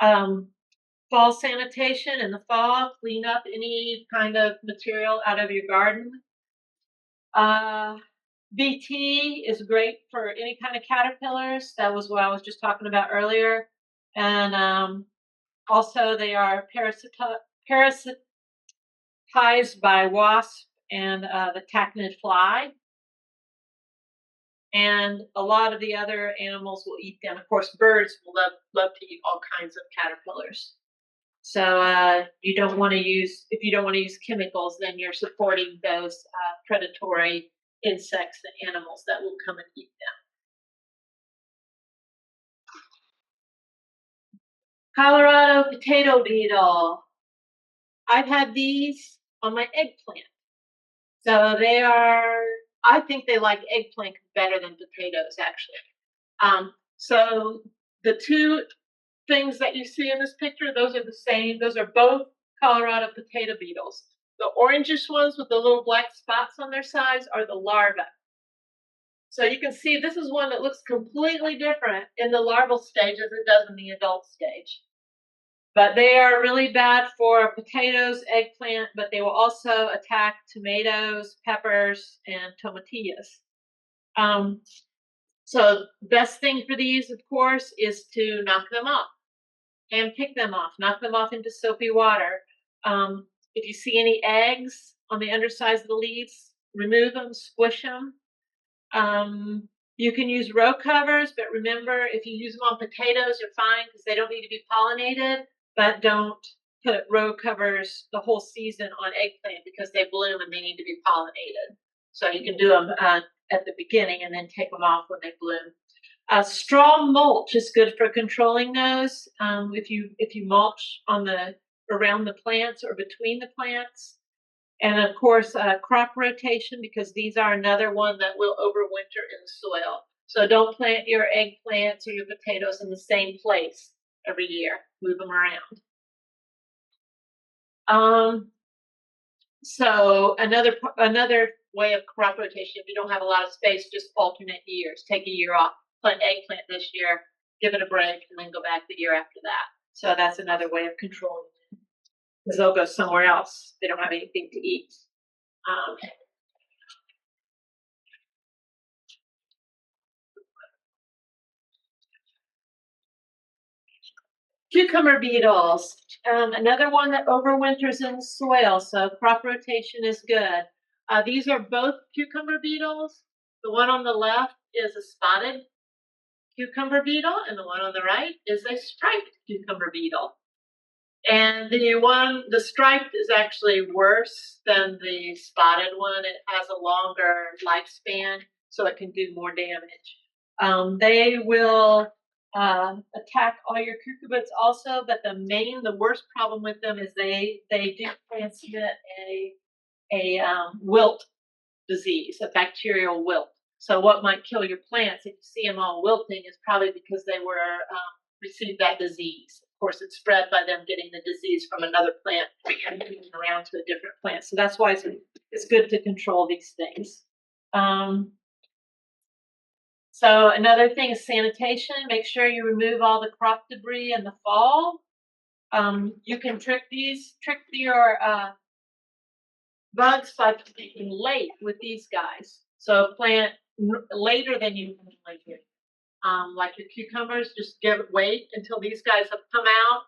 Fall sanitation in the fall, clean up any kind of material out of your garden. BT is great for any kind of caterpillars. That was what I was just talking about earlier. And also they are parasitized by wasps and the tachnid fly. And a lot of the other animals will eat them. Of course, birds will love to eat all kinds of caterpillars. So if you don't want to use chemicals, then you're supporting those predatory insects and animals that will come and eat them. Colorado potato beetle. I've had these on my eggplant. So I think they like eggplant better than potatoes, actually. So the two things that you see in this picture, those are the same. Those are both Colorado potato beetles. The orangish ones with the little black spots on their sides are the larvae. So you can see this is one that looks completely different in the larval stage as it does in the adult stage. But they are really bad for potatoes, eggplant, but they will also attack tomatoes, peppers, and tomatillas. So the best thing for these, of course, is to knock them off and pick them off, knock them off into soapy water. If you see any eggs on the undersides of the leaves, remove them, squish them. You can use row covers, but remember, if you use them on potatoes, you're fine because they don't need to be pollinated, but don't put row covers the whole season on eggplant because they bloom and they need to be pollinated. So you can do them at the beginning and then take them off when they bloom. Straw mulch is good for controlling those. If you mulch around the plants or between the plants. And of course, crop rotation, because these are another one that will overwinter in the soil. So don't plant your eggplants or your potatoes in the same place every year. Move them around. So another way of crop rotation, if you don't have a lot of space, just alternate years. Take a year off, plant eggplant this year, give it a break, and then go back the year after that. So that's another way of controlling it. Because they'll go somewhere else. They don't have anything to eat. Cucumber beetles, another one that overwinters in the soil, so crop rotation is good. These are both cucumber beetles. The one on the left is a spotted cucumber beetle, and the one on the right is a striped cucumber beetle. And the striped is actually worse than the spotted one. It has a longer lifespan, so it can do more damage. They will attack all your cucurbits also, but the worst problem with them is they do transmit a wilt disease, a bacterial wilt. So what might kill your plants if you see them all wilting is probably because they received that disease. Of course, it's spread by them getting the disease from another plant and moving around to a different plant. So that's why it's good to control these things. So another thing is sanitation. Make sure you remove all the crop debris in the fall. You can trick your bugs by planting late with these guys. So plant later than you normally do. Like your cucumbers, just wait until these guys have come out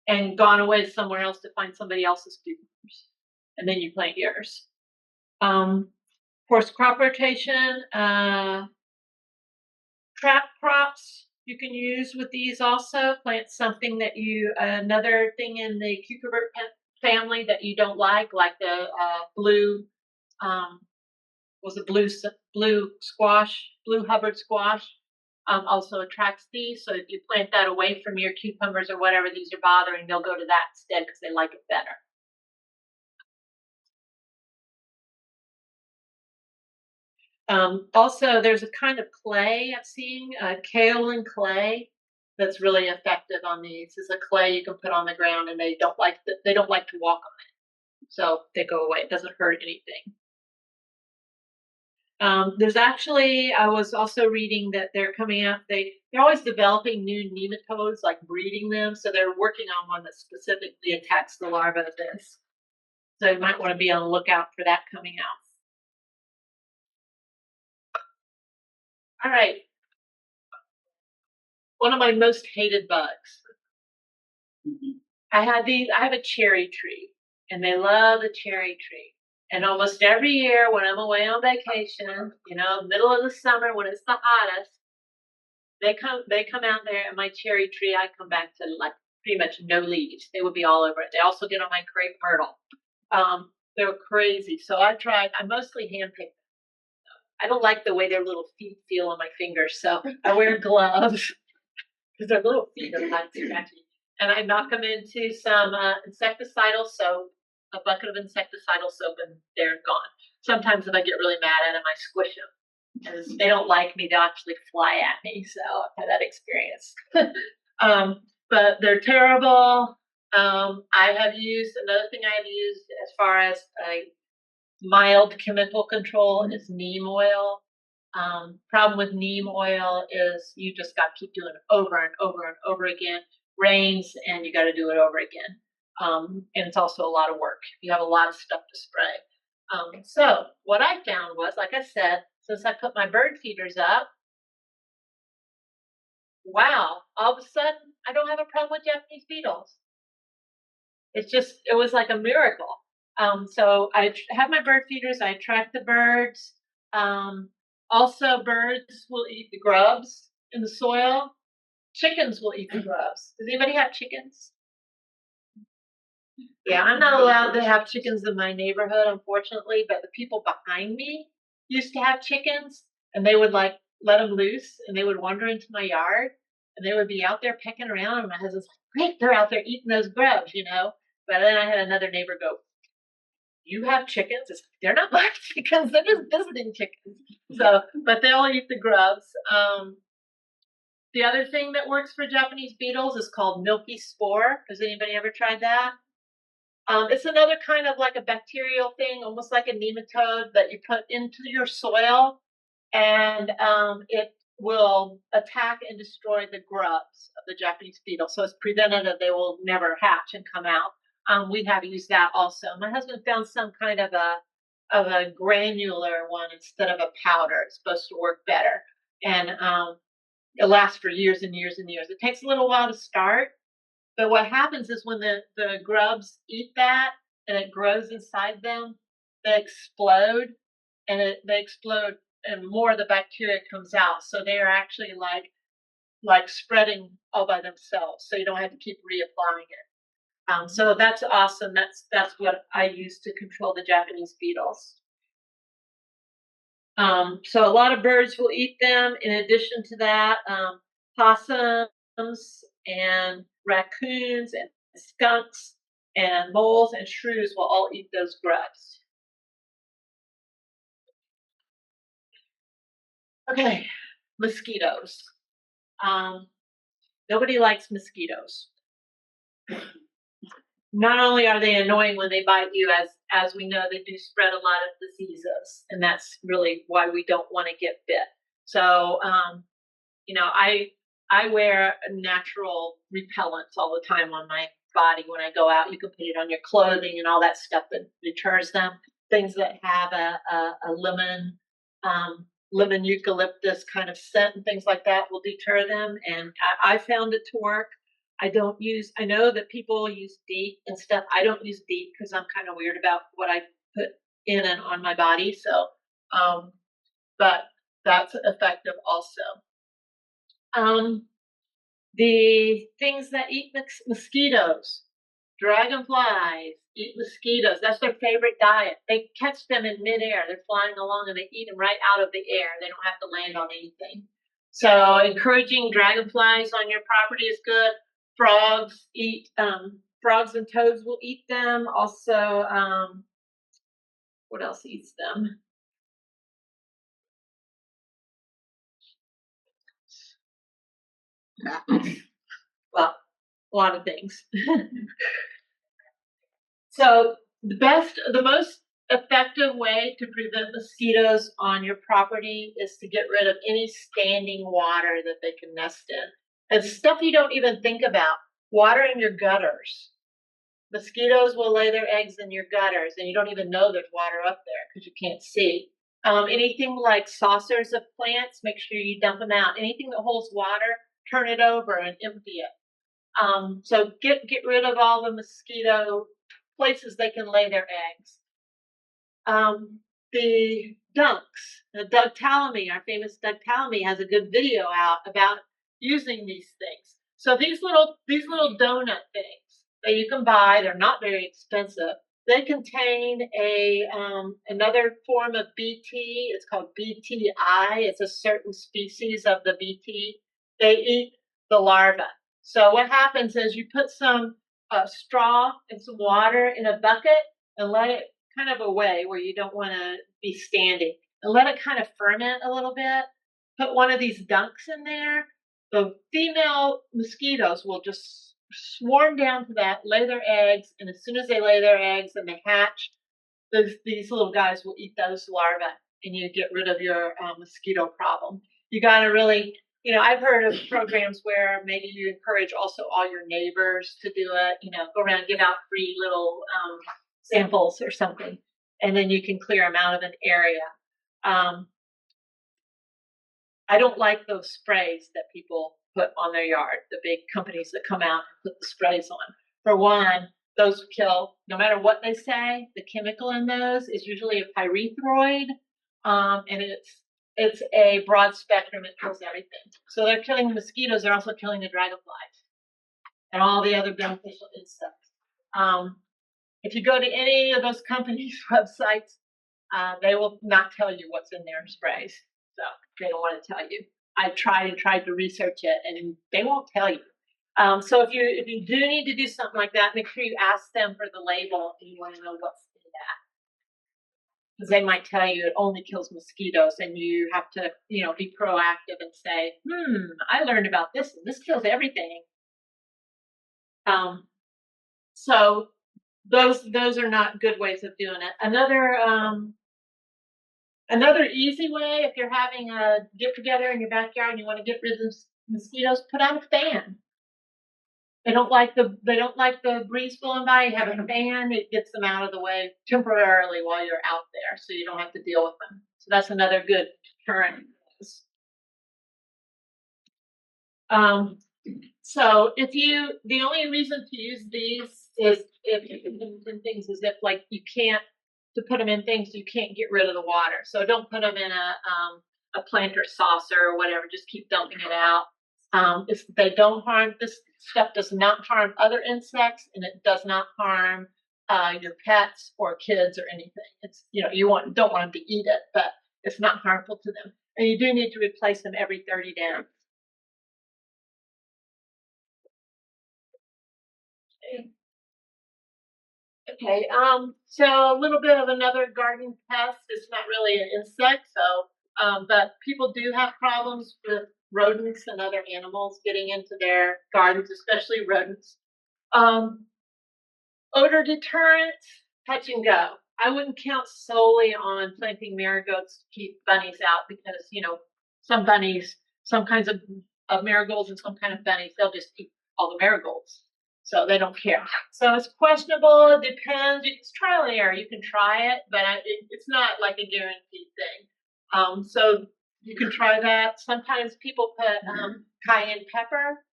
and gone away somewhere else to find somebody else's cucumbers. And then you plant yours. Of course, crop rotation, trap crops you can use with these also. Plant something that another thing in the cucumber family that you don't like the blue, blue squash, blue Hubbard squash. Also attracts these. So if you plant that away from your cucumbers or whatever these are bothering, they'll go to that instead because they like it better. Also, there's a kind of clay I've seen, kaolin clay, that's really effective on these. It's a clay you can put on the ground, and they don't like to walk on it, so they go away. It doesn't hurt anything. I was also reading that they're coming out. They're always developing new nematodes, like breeding them. So they're working on one that specifically attacks the larva of this. So you might want to be on the lookout for that coming out. All right. One of my most hated bugs. I have a cherry tree, and they love the cherry tree. And almost every year when I'm away on vacation, middle of the summer when it's the hottest, they come out there, and my cherry tree, I come back to like pretty much no leaves. They would be all over it. They also get on my crepe myrtle. They're crazy. So I mostly handpick them. I don't like the way their little feet feel on my fingers, so I wear gloves because their little feet are not scratchy. And I knock them into some insecticidal soap a bucket of insecticidal soap and they're gone. Sometimes if I get really mad at them, I squish them. And if they don't like me, they'll actually fly at me. So I've had that experience. But they're terrible. I have used, another thing I've used as far as a mild chemical control is neem oil. Problem with neem oil is you just got to keep doing it over and over and over again. Rains and you got to do it over again. And it's also a lot of work. You have a lot of stuff to spray. So what I found was, like I said, since I put my bird feeders up, wow, all of a sudden I don't have a problem with Japanese beetles. It was like a miracle. So I have my bird feeders, I attract the birds. Also birds will eat the grubs in the soil. Chickens will eat the grubs. Does anybody have chickens? Yeah, I'm not allowed to have chickens in my neighborhood, unfortunately, but the people behind me used to have chickens and they would like let them loose and they would wander into my yard and they would be out there pecking around and my husband's like, great, they're out there eating those grubs, you know? But then I had another neighbor go, you have chickens? It's like, they're not my chickens, they're just visiting chickens. So, but they'll eat the grubs. The other thing that works for Japanese beetles is called milky spore. Has anybody ever tried that? It's another kind of like a bacterial thing, almost like a nematode that you put into your soil, and it will attack and destroy the grubs of the Japanese beetle. So it's preventative; they will never hatch and come out. We have used that also. My husband found some kind of a granular one instead of a powder. It's supposed to work better, and it lasts for years and years and years. It takes a little while to start. But what happens is when the grubs eat that and it grows inside them, they explode and they explode and more of the bacteria comes out. So they are actually like spreading all by themselves. So you don't have to keep reapplying it. So that's awesome. That's what I use to control the Japanese beetles. So a lot of birds will eat them. In addition to that, possums and raccoons and skunks and moles and shrews will all eat those grubs. Okay, mosquitoes. Nobody likes mosquitoes. Not only are they annoying when they bite you, as we know, they do spread a lot of diseases, and that's really why we don't want to get bit. So, you know, I wear natural repellents all the time on my body when I go out. You can put it on your clothing and all that stuff that deters them. Things that have a lemon eucalyptus kind of scent and things like that will deter them. And I found it to work. I know that people use DEET and stuff. I don't use DEET because I'm kind of weird about what I put in and on my body. So, but that's effective also. The things that eat mosquitoes, dragonflies eat mosquitoes. That's their favorite diet. They catch them in midair. They're flying along and they eat them right out of the air. They don't have to land on anything. So encouraging dragonflies on your property is good. Frogs and toads will eat them. Also, what else eats them? Well, a lot of things. So the most effective way to prevent mosquitoes on your property is to get rid of any standing water that they can nest in. It's stuff you don't even think about. Water in your gutters. Mosquitoes will lay their eggs in your gutters and you don't even know there's water up there because you can't see. Anything like saucers of plants, make sure you dump them out. Anything that holds water, turn it over and empty it. So get rid of all the mosquito places they can lay their eggs. The Doug Tallamy, our famous Doug Tallamy, has a good video out about using these things. So these little donut things that you can buy, they're not very expensive. They contain another form of BT. It's called BTI. It's a certain species of the BT. They eat the larva. So what happens is you put some straw and some water in a bucket and let it kind of away where you don't want to be standing, and let it kind of ferment a little bit. Put one of these dunks in there. The female mosquitoes will just swarm down to that, lay their eggs, and as soon as they lay their eggs and they hatch, these little guys will eat those larvae, and you get rid of your mosquito problem. You got to really, I've heard of programs where maybe you encourage also all your neighbors to do it. Go around, give out free little samples or something, and then you can clear them out of an area. I don't like those sprays that people put on their yard, the big companies that come out and put the sprays on. For one, those kill, no matter what they say, the chemical in those is usually a pyrethroid, and it's a broad spectrum, it kills everything. So they're killing the mosquitoes, they're also killing the dragonflies and all the other beneficial insects. If you go to any of those companies' websites, they will not tell you what's in their sprays. So they don't want to tell you. I tried to research it, and they won't tell you. So if you do need to do something like that, make sure you ask them for the label and you want to know what's in that. Because they might tell you it only kills mosquitoes, and you have to, be proactive and say, I learned about this, and this kills everything. So those are not good ways of doing it. Another easy way, if you're having a get together in your backyard and you want to get rid of mosquitoes, put out a fan. They don't like the breeze blowing by. You have a fan, it gets them out of the way temporarily while you're out there, so you don't have to deal with them. So that's another good deterrent. So the only reason to use these is if you put them in things is if like you can't to put them in things you can't get rid of the water. So don't put them in a planter saucer or whatever. Just keep dumping it out. They don't harm. This stuff does not harm other insects, and it does not harm your pets or kids or anything. It's you don't want them to eat it, but it's not harmful to them. And you do need to replace them every 30 days. Okay, so a little bit of another garden pest. It's not really an insect, but people do have problems with rodents and other animals getting into their gardens, especially rodents. Odor deterrent, touch and go. I wouldn't count solely on planting marigolds to keep bunnies out because, some bunnies, some kinds of marigolds and some kind of bunnies, they'll just eat all the marigolds. So they don't care. So it's questionable. It depends. It's trial and error. You can try it, but it's not like a guaranteed thing. So you can try that. Sometimes people put cayenne pepper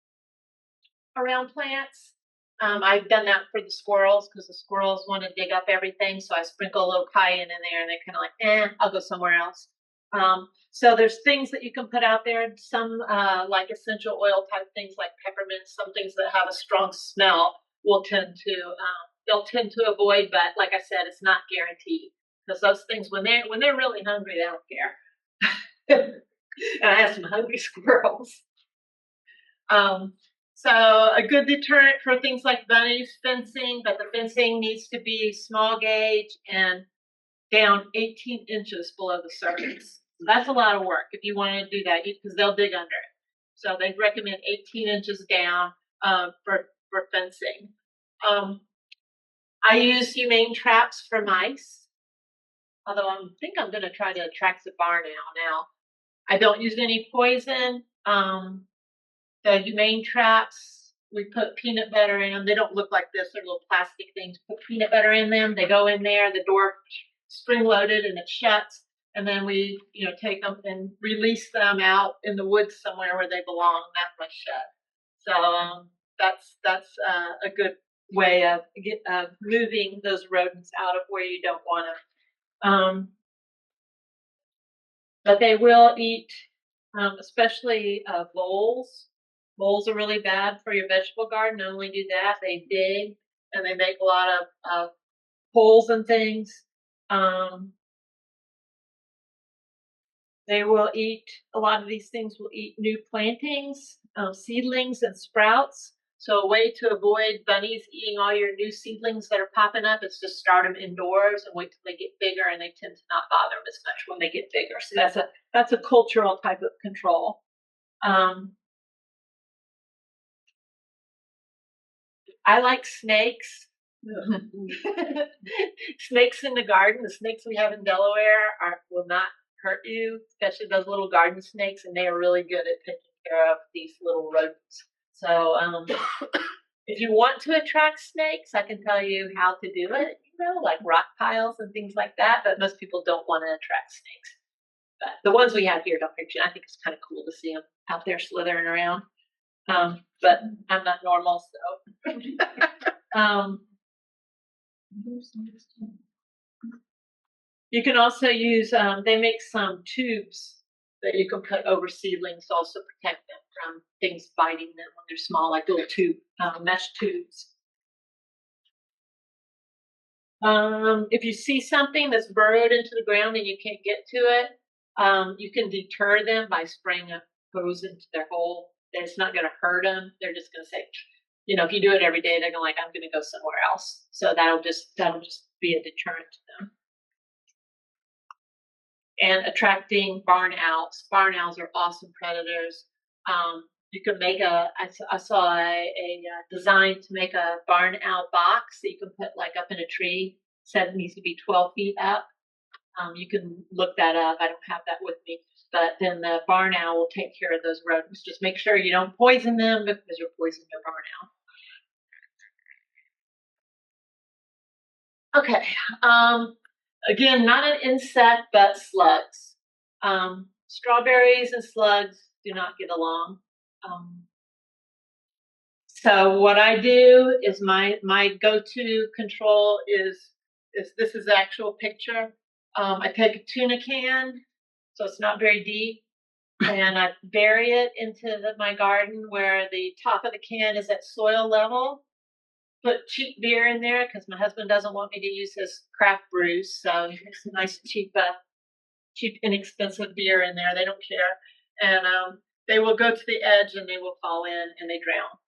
around plants. I've done that for the squirrels because the squirrels want to dig up everything. So I sprinkle a little cayenne in there, and they're kind of like, I'll go somewhere else. So there's things that you can put out there, some like essential oil type things like peppermint, some things that have a strong smell they'll tend to avoid, but like I said, it's not guaranteed because those things, when they're really hungry, they don't care. And I have some hungry squirrels. So a good deterrent for things like bunnies, fencing, but the fencing needs to be small gauge and down 18 inches below the surface. That's a lot of work if you want to do that because they'll dig under it. So they recommend 18 inches down for fencing. I use humane traps for mice, although I think I'm going to try to attract the barn now. I don't use any poison. The humane traps, we put peanut butter in them. They don't look like this. They're little plastic things. Put peanut butter in them. They go in there. The door spring loaded and it shuts. And then we, take them and release them out in the woods somewhere where they belong. That must shut. So that's a good way of moving those rodents out of where you don't want them. But they will eat, especially voles. Voles are really bad for your vegetable garden. Not only do that, they dig and they make a lot of holes and things. They will eat, a lot of these things will eat new plantings, seedlings and sprouts. So a way to avoid bunnies eating all your new seedlings that are popping up is just start them indoors and wait till they get bigger, and they tend to not bother them as much when they get bigger. So that's a cultural type of control. I like snakes. Snakes in the garden. The snakes we have in Delaware will not hurt you, especially those little garden snakes, and they are really good at taking care of these little rodents. So if you want to attract snakes, I can tell you how to do it, like rock piles and things like that, but most people don't want to attract snakes. But the ones we have here don't hurt you. I think it's kind of cool to see them out there slithering around. But I'm not normal, so. You can also use, they make some tubes that you can put over seedlings to also protect them from things biting them when they're small, like little mesh tubes. If you see something that's burrowed into the ground and you can't get to it, you can deter them by spraying a hose into their hole. It's not going to hurt them. They're just going to say, if you do it every day, they're going to I'm going to go somewhere else. So that'll just be a deterrent to them. And attracting barn owls. Barn owls are awesome predators. You can make I saw a design to make a barn owl box that you can put up in a tree. Said it needs to be 12 feet up. You can look that up. I don't have that with me. But then the barn owl will take care of those rodents. Just make sure you don't poison them because you're poisoning your barn owl. Okay. Again, not an insect, but slugs. Strawberries and slugs do not get along. So what I do is my go-to control is this is the actual picture. I take a tuna can, so it's not very deep, and I bury it into my garden where the top of the can is at soil level. Put cheap beer in there because my husband doesn't want me to use his craft brews, so he makes a nice cheap, inexpensive beer in there. They don't care, and they will go to the edge and they will fall in and they drown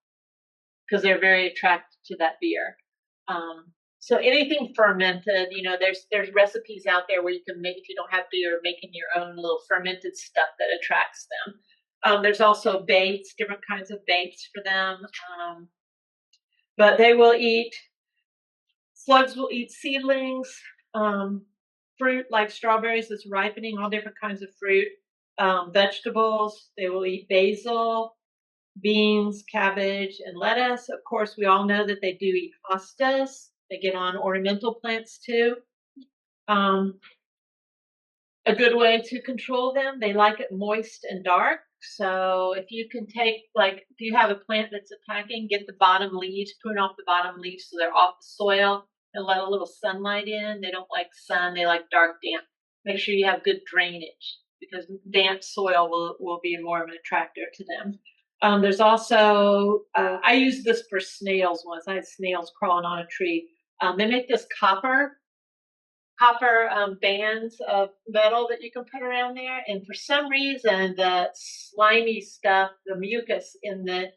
because they're very attracted to that beer. So anything fermented, there's recipes out there where you can make, if you don't have beer, making your own little fermented stuff that attracts them. There's also baits, different kinds of baits for them. But they will eat, slugs will eat seedlings, fruit like strawberries that's ripening, all different kinds of fruit, vegetables. They will eat basil, beans, cabbage, and lettuce. Of course, we all know that they do eat hostas. They get on ornamental plants too. A good way to control them, they like it moist and dark. So if you can take, if you have a plant that's attacking, get the bottom leaves, prune off the bottom leaves so they're off the soil and let a little sunlight in. They don't like sun, they like dark, damp. Make sure you have good drainage because damp soil will be more of an attractor to them. There's also, I use this for snails once. I had snails crawling on a tree. They make this copper bands of metal that you can put around there, and for some reason the slimy stuff, the mucus in the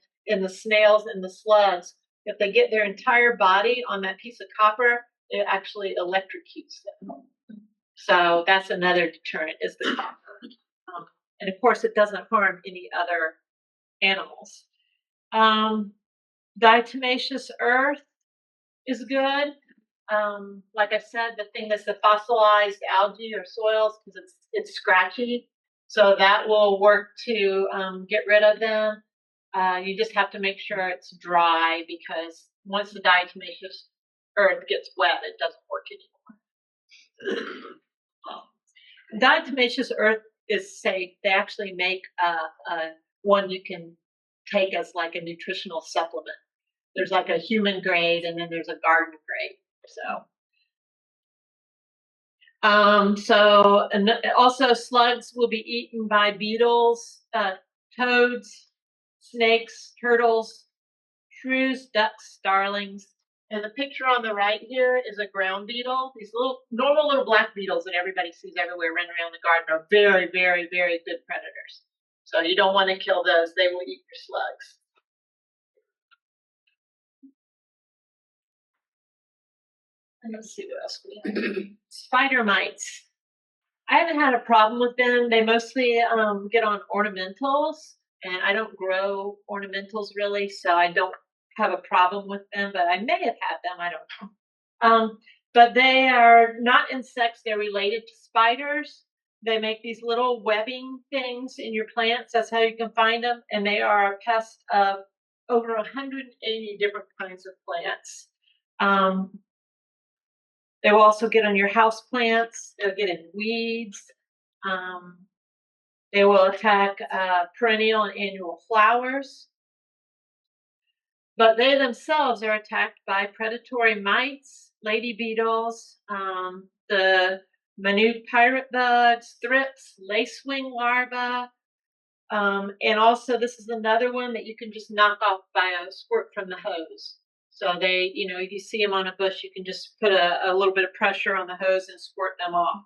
snails and the slugs, if they get their entire body on that piece of copper, it actually electrocutes them. So that's another deterrent, is the copper. And of course it doesn't harm any other animals. Diatomaceous earth is good. Like I said, the thing is the fossilized algae or soils, because it's scratchy, so that will work to get rid of them. You just have to make sure it's dry, because once the diatomaceous earth gets wet, it doesn't work anymore. Diatomaceous earth is safe. They actually make one you can take as like a nutritional supplement. There's like a human grade, and then there's a garden grade. And also slugs will be eaten by beetles, toads, snakes, turtles, shrews, ducks, starlings. And the picture on the right here is a ground beetle. These normal little black beetles that everybody sees everywhere running around the garden are very, very, very good predators. So you don't want to kill those. They will eat your slugs. And let's see what else we have. Spider mites. I haven't had a problem with them. They mostly get on ornamentals, and I don't grow ornamentals really, so I don't have a problem with them. But I may have had them. I don't know. But they are not insects. They're related to spiders. They make these little webbing things in your plants. That's how you can find them, and they are a pest of over 180 different kinds of plants. They will also get on your house plants. They'll get in weeds. They will attack perennial and annual flowers. But they themselves are attacked by predatory mites, lady beetles, the minute pirate bugs, thrips, lacewing larvae. And also, this is another one that you can just knock off by a squirt from the hose. So they, if you see them on a bush, you can just put a little bit of pressure on the hose and squirt them off.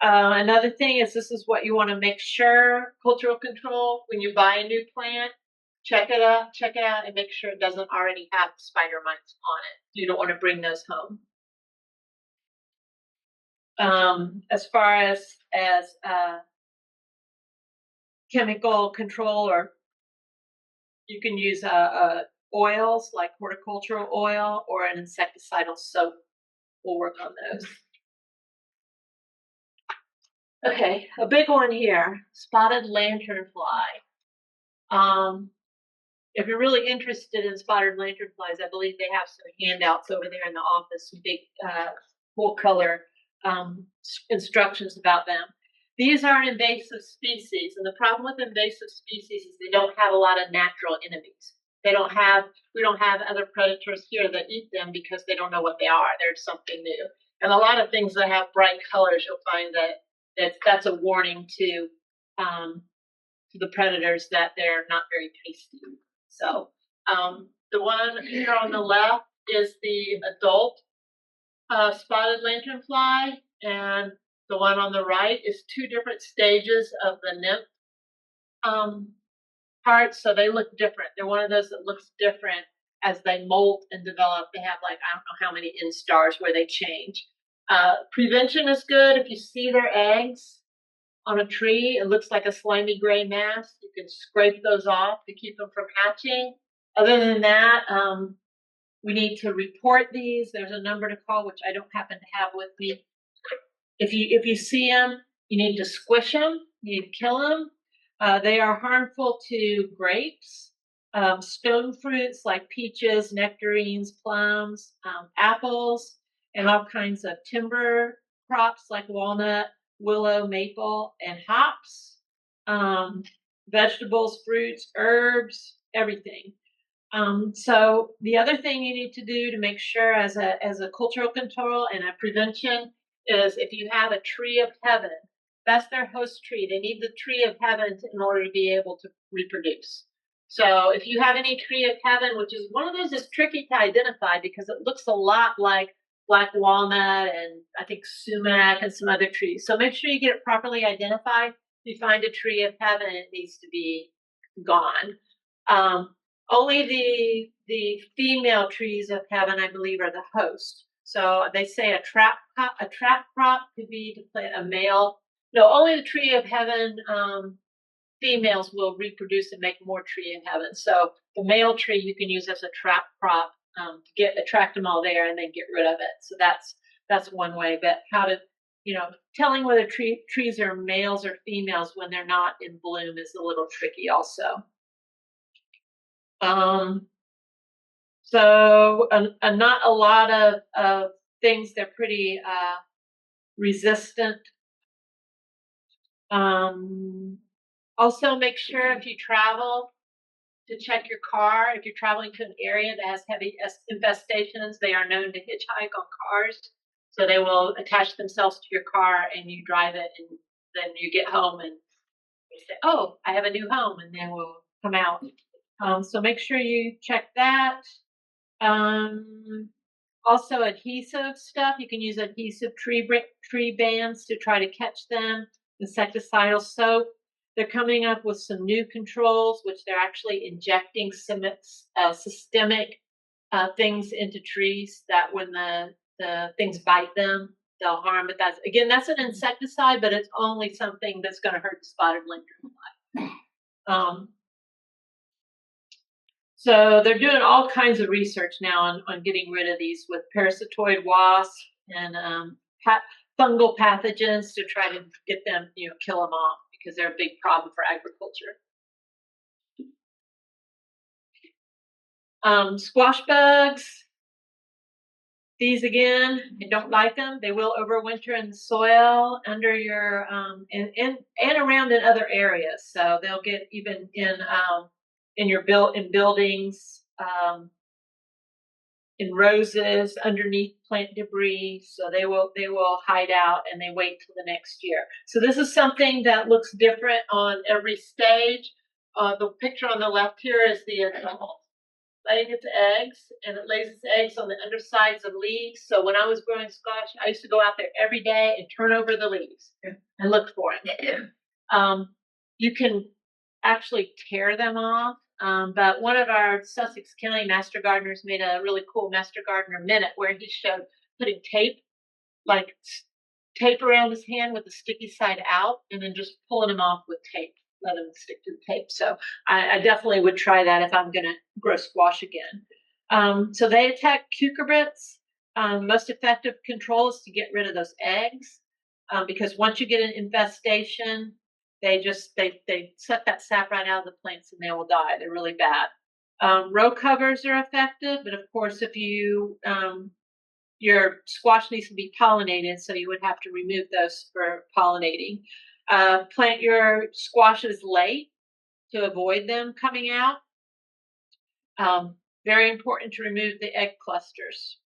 Another thing is this is what you want to make sure, cultural control, when you buy a new plant, check it out and make sure it doesn't already have spider mites on it. You don't want to bring those home. As far as chemical control, or you can use oils like horticultural oil or an insecticidal soap will work on those. Okay, a big one here, spotted lanternfly. If you're really interested in spotted lanternflies, I believe they have some handouts over there in the office, some big full color instructions about them. These are an invasive species, and the problem with invasive species is they don't have a lot of natural enemies. We don't have other predators here that eat them because they don't know what they are. They're something new. And a lot of things that have bright colors, you'll find that's a warning to the predators that they're not very tasty. So the one here on the left is the adult spotted lanternfly, and the one on the right is two different stages of the nymph part, so they look different. They're one of those that looks different as they molt and develop. They have like, I don't know how many instars where they change. Prevention is good. If you see their eggs on a tree, it looks like a slimy gray mass. You can scrape those off to keep them from hatching. Other than that, we need to report these. There's a number to call, which I don't happen to have with me. If you see them, you need to squish them. You need to kill them. They are harmful to grapes, stone fruits like peaches, nectarines, plums, apples, and all kinds of timber crops like walnut, willow, maple, and hops, vegetables, fruits, herbs, everything. So the other thing you need to do to make sure as a cultural control and a prevention is if you have a tree of heaven, that's their host tree. They need the tree of heaven in order to be able to reproduce. So if you have any tree of heaven, which is one of those is tricky to identify because it looks a lot like black walnut and I think sumac and some other trees. So make sure you get it properly identified. If you find a tree of heaven, it needs to be gone. Only the female trees of heaven, I believe, are the host. So they say a trap crop could be to plant a male. No, only the tree of heaven females will reproduce and make more tree of heaven. So the male tree you can use as a trap crop to attract them all there and then get rid of it. So that's one way. But how to, telling whether trees are males or females when they're not in bloom is a little tricky also. So not a lot of things. They're pretty resistant. Also make sure if you travel to check your car. If you're traveling to an area that has heavy infestations, they are known to hitchhike on cars. So they will attach themselves to your car and you drive it and then you get home and you say, oh, I have a new home, and then we'll come out. So make sure you check that. Also adhesive stuff. You can use adhesive tree bands to try to catch them. Insecticidal soap. They're coming up with some new controls, which they're actually injecting systemic things into trees that when the the things bite them, they'll harm. But that's an insecticide, but it's only something that's going to hurt the spotted lanternfly. So they're doing all kinds of research now on getting rid of these with parasitoid wasps and fungal pathogens to try to get them, kill them off because they're a big problem for agriculture. Squash bugs. These again, I don't like them. They will overwinter in the soil under your and around in other areas. So they'll get even in your buildings, in roses, underneath plant debris. So they will hide out and they wait till the next year. So this is something that looks different on every stage. The picture on the left here is the adult laying its eggs, and it lays its eggs on the undersides of leaves. So when I was growing squash, I used to go out there every day and turn over the leaves and look for it. You can actually tear them off, but one of our Sussex County master gardeners made a really cool master gardener minute where he showed putting tape around his hand with the sticky side out, and then just pulling them off with tape. Let them stick to the tape. So I definitely would try that if I'm going to grow squash again. So they attack cucurbits. Most effective control is to get rid of those eggs, because once you get an infestation, they suck that sap right out of the plants and they will die. They're really bad. Row covers are effective, but of course, if your squash needs to be pollinated, so you would have to remove those for pollinating. Plant your squashes late to avoid them coming out. Very important to remove the egg clusters.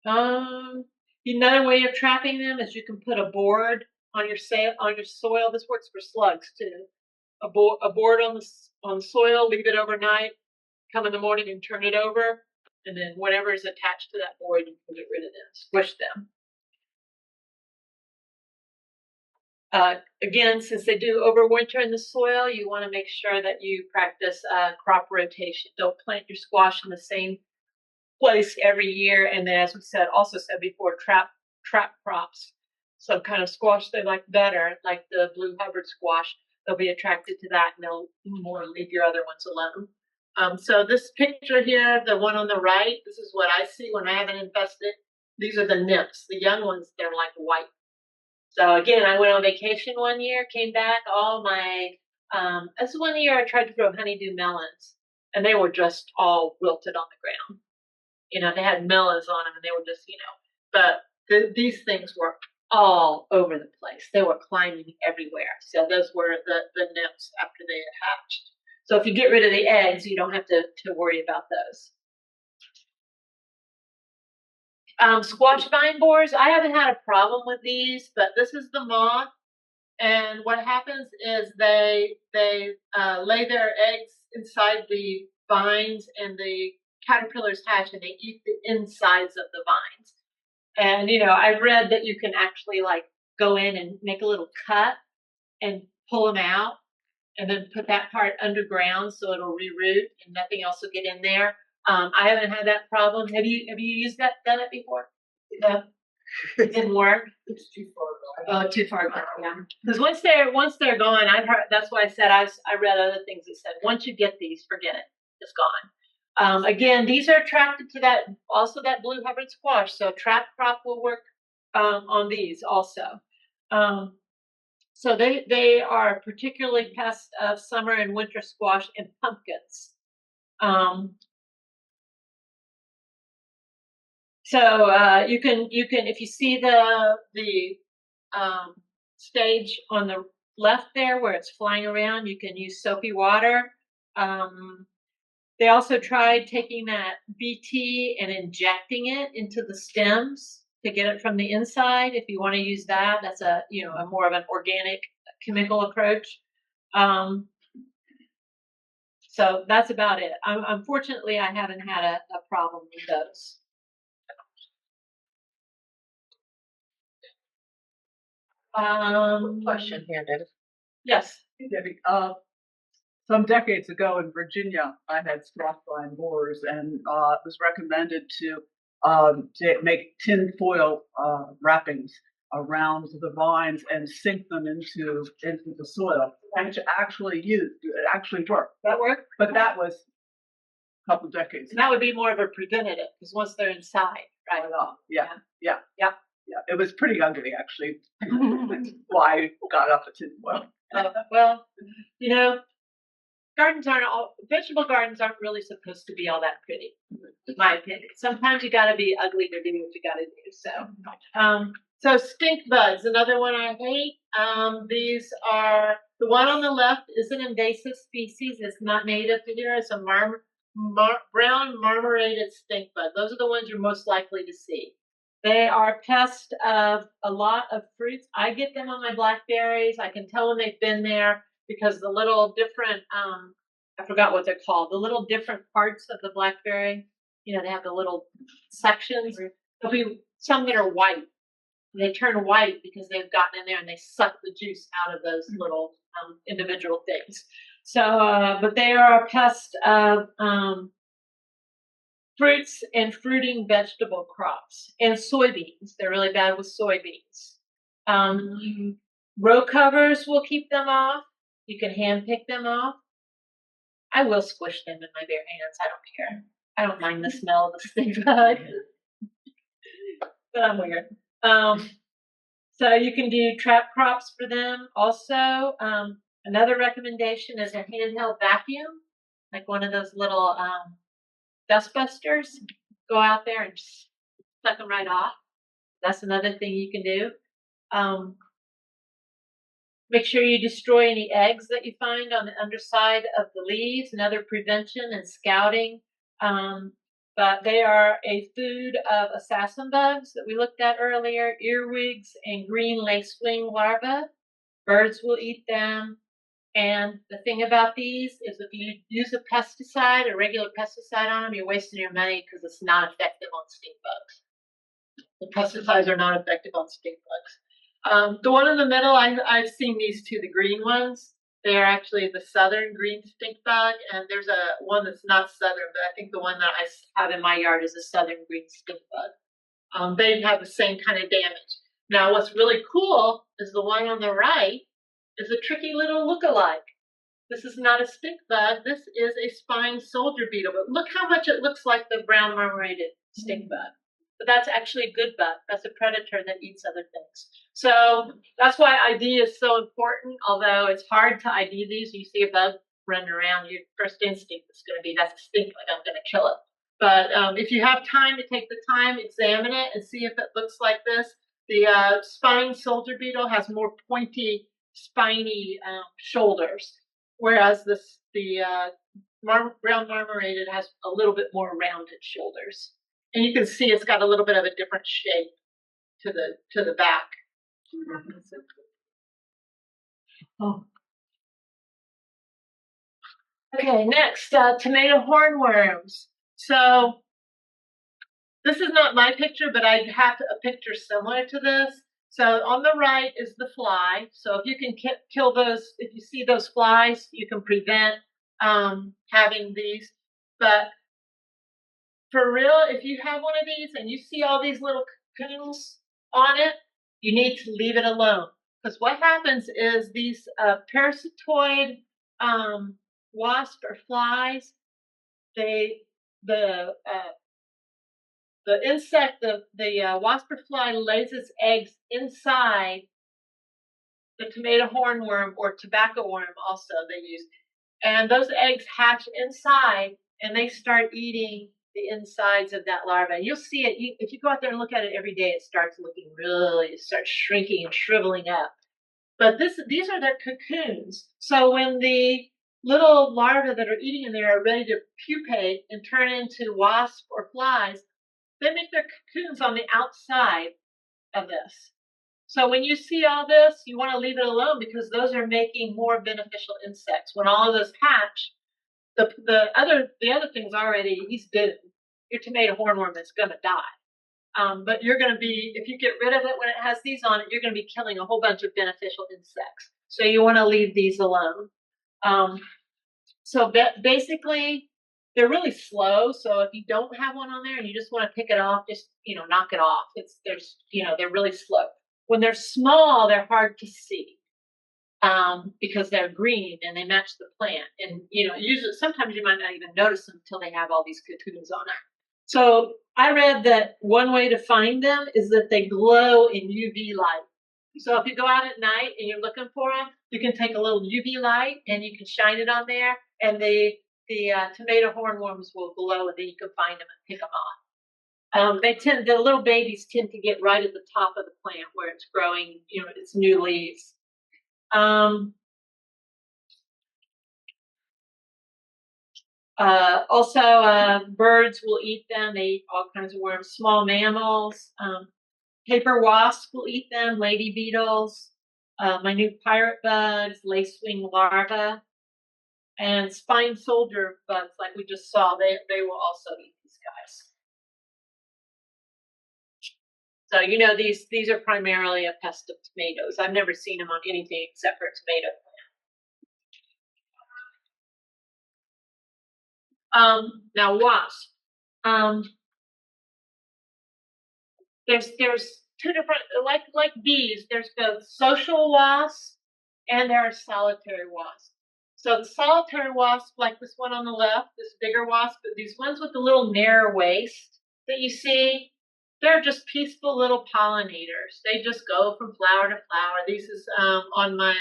Another way of trapping them is you can put a board on your soil. This works for slugs too. A board on the soil, leave it overnight, come in the morning and turn it over, and then whatever is attached to that board, you can get rid of them, squish them. Again, since they do overwinter in the soil, you want to make sure that you practice crop rotation. Don't plant your squash in the same place every year. And then, as we also said before, trap crops. Some kind of squash they like better, like the blue Hubbard squash, they'll be attracted to that and they'll more leave your other ones alone. So this picture here, the one on the right, this is what I see when I haven't infested. These are the nymphs. The young ones, they're like white. So again, I went on vacation one year, came back, this one year I tried to grow honeydew melons, and they were just all wilted on the ground. They had melons on them, and they were just, but these things were all over the place. They were climbing everywhere. So those were the nymphs after they had hatched. So if you get rid of the eggs, you don't have to worry about those. Squash vine borers, I haven't had a problem with these, but this is the moth. And what happens is they lay their eggs inside the vines, and the caterpillars hatch and they eat the insides of the vines. And, I read that you can actually go in and make a little cut and pull them out and then put that part underground so it'll reroot and nothing else will get in there. I haven't had that problem. Have you done it before? No, it didn't work. It's too far gone. Oh, too far gone. Yeah. Because once they're gone, I've heard. That's why I said I read other things that said once you get these, forget it. It's gone. Again, these are attracted to that blue Hubbard squash. So trap crop will work on these also. So they are particularly pests of summer and winter squash and pumpkins. So you can if you see the stage on the left there where it's flying around, you can use soapy water. They also tried taking that BT and injecting it into the stems to get it from the inside. If you want to use that, that's a more of an organic chemical approach. So that's about it. Unfortunately, I haven't had a problem with those. Question here, David. Yes. Debbie, some decades ago in Virginia, I had squash vine borers, and it was recommended to to make tin foil wrappings around the vines and sink them into the soil, which actually worked. That work? But that was a couple decades. And that would be more of a preventative, because once they're inside, right? Yeah. It was pretty ugly, actually. Why I got up a tin foil. Well, you know, vegetable gardens aren't really supposed to be all that pretty, in my opinion. Sometimes you gotta be ugly to do what you gotta do. So stink bugs, another one I hate. These are, the one on the left is an invasive species. It's not native to here. It's a brown marmorated stink bug. Those are the ones you're most likely to see. They are pests of a lot of fruits. I get them on my blackberries. I can tell when they've been there because the little different, I forgot what they're called, the little different parts of the blackberry, you know, they have the little sections. There'll be some that are white. They turn white because they've gotten in there and they suck the juice out of those little individual things. So, but they are a pest of fruits and fruiting vegetable crops and soybeans. They're really bad with soybeans. Row covers will keep them off. You can hand pick them off. I will squish them in my bare hands. I don't care. I don't mind the smell of the stink bug. But I'm weird. So you can do trap crops for them. Also, another recommendation is a handheld vacuum, like one of those little dust busters. Go out there and just suck them right off. That's another thing you can do. Make sure you destroy any eggs that you find on the underside of the leaves, another prevention and scouting. But they are a food of assassin bugs that we looked at earlier, earwigs and green lacewing larvae. Birds will eat them. And the thing about these is if you use a pesticide, a regular pesticide on them, you're wasting your money because it's not effective on stink bugs. The pesticides are not effective on stink bugs. The one in the middle, I've seen these two, the green ones. They are actually the southern green stink bug, and there's one that's not southern, but I think the one that I have in my yard is a southern green stink bug. They have the same kind of damage. Now, what's really cool is the one on the right is a tricky little look-alike. This is not a stink bug. This is a spine soldier beetle, but look how much it looks like the brown marmorated stink bug. But that's actually a good bug. That's a predator that eats other things. So that's why ID is so important, although it's hard to ID these. You see a bug running around, your first instinct is going to be, that's a stink bug, I'm going to kill it. But if you have time to take the time, examine it and see if it looks like this. The spine soldier beetle has more pointy, spiny shoulders, whereas the brown marmorated has a little bit more rounded shoulders. And you can see it's got a little bit of a different shape to the back. Oh. Okay, next, tomato hornworms. So this is not my picture, but I have a picture similar to this. So on the right is the fly. So if you can kill those, if you see those flies, you can prevent having these. But for real, if you have one of these and you see all these little cocoons on it, you need to leave it alone. Because what happens is these parasitoid wasp or flies, the insect, the wasp or fly lays its eggs inside the tomato hornworm or tobacco worm also they use. And those eggs hatch inside and they start eating the insides of that larva. You'll see it, if you go out there and look at it every day, it starts it starts shrinking and shriveling up. But these are their cocoons. So when the little larvae that are eating in there are ready to pupate and turn into wasps or flies, they make their cocoons on the outside of this. So when you see all this, you want to leave it alone because those are making more beneficial insects. When all of those hatch, the other thing's already, he's dead. Your tomato hornworm is going to die. But you're going to be, if you get rid of it when it has these on it, you're going to be killing a whole bunch of beneficial insects. So you want to leave these alone. So basically, They're really slow, so if you don't have one on there and you just want to pick it off, just knock it off. They're really slow. When they're small, they're hard to see because they're green and they match the plant. And usually sometimes you might not even notice them until they have all these cocoons on it. So I read that one way to find them is that they glow in UV light. So if you go out at night and you're looking for them, you can take a little UV light and you can shine it on there, and the tomato hornworms will glow, and then you can find them and pick them off. The little babies tend to get right at the top of the plant where it's growing, its new leaves. Birds will eat them. They eat all kinds of worms, small mammals. Paper wasps will eat them, lady beetles, minute pirate bugs, lacewing larvae, and spine soldier bugs like we just saw. They will also eat these guys. So these are primarily a pest of tomatoes. I've never seen them on anything except for a tomato plant. Now wasps. There's two different, like bees. There's both social wasps and there are solitary wasps. So the solitary wasp, like this one on the left, this bigger wasp, but these ones with the little narrow waist that you see, they're just peaceful little pollinators. They just go from flower to flower. These is on my,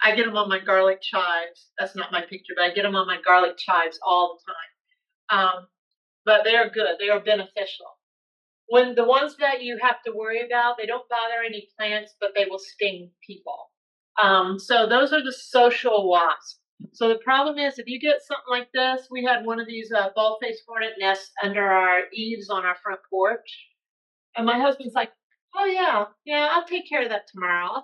I get them on my garlic chives. That's not my picture, but I get them on my garlic chives all the time. But they're good. They are beneficial. When the ones that you have to worry about, they don't bother any plants, but they will sting people. So those are the social wasps. So the problem is if you get something like this, we had one of these bald-faced hornet nests under our eaves on our front porch. And my husband's like, oh yeah, I'll take care of that tomorrow.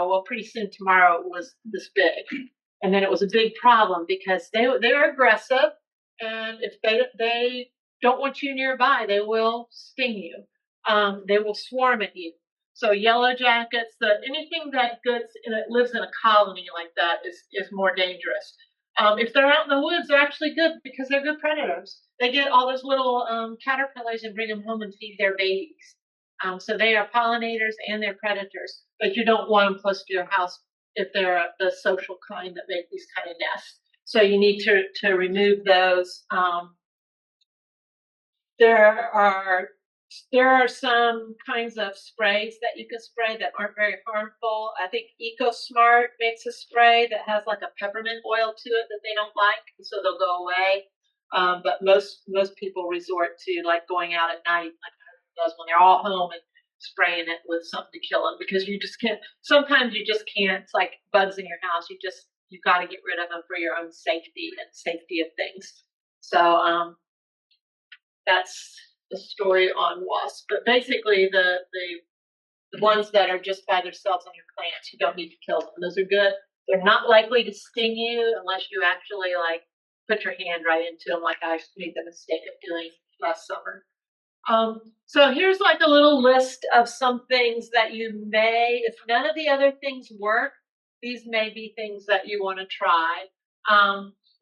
Well, pretty soon tomorrow it was this big. And then it was a big problem because they are aggressive. And if they don't want you nearby, they will sting you. They will swarm at you. So yellow jackets, anything that lives in a colony like that is more dangerous. If they're out in the woods, they're actually good because they're good predators. They get all those little caterpillars and bring them home and feed their babies. So they are pollinators and they're predators, but you don't want them close to your house if they're the social kind that make these kind of nests. So you need to remove those. There are some kinds of sprays that you can spray that aren't very harmful. I think EcoSmart makes a spray that has like a peppermint oil to it that they don't like, so they'll go away. But most people resort to like going out at night, like does when they're all home, and spraying it with something to kill them, because you just can't. Sometimes you just can't. It's like bugs in your house. You've got to get rid of them for your own safety and safety of things. So that's the story on wasps. But basically, the ones that are just by themselves on your plants, you don't need to kill them. Those are good. They're not likely to sting you unless you actually like put your hand right into them, like I made the mistake of doing last summer. So here's like a little list of some things that you may, if none of the other things work, these may be things that you want to try.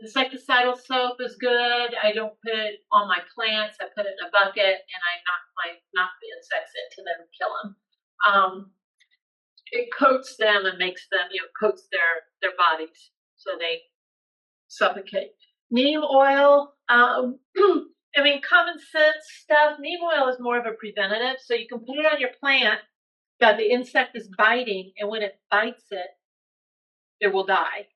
Insecticidal soap is good. I don't put it on my plants. I put it in a bucket and I knock the insects into them and kill them. It coats them and makes them, coats their bodies so they suffocate. Neem oil, common sense stuff. Neem oil is more of a preventative, so you can put it on your plant that the insect is biting, and when it bites it, it will die.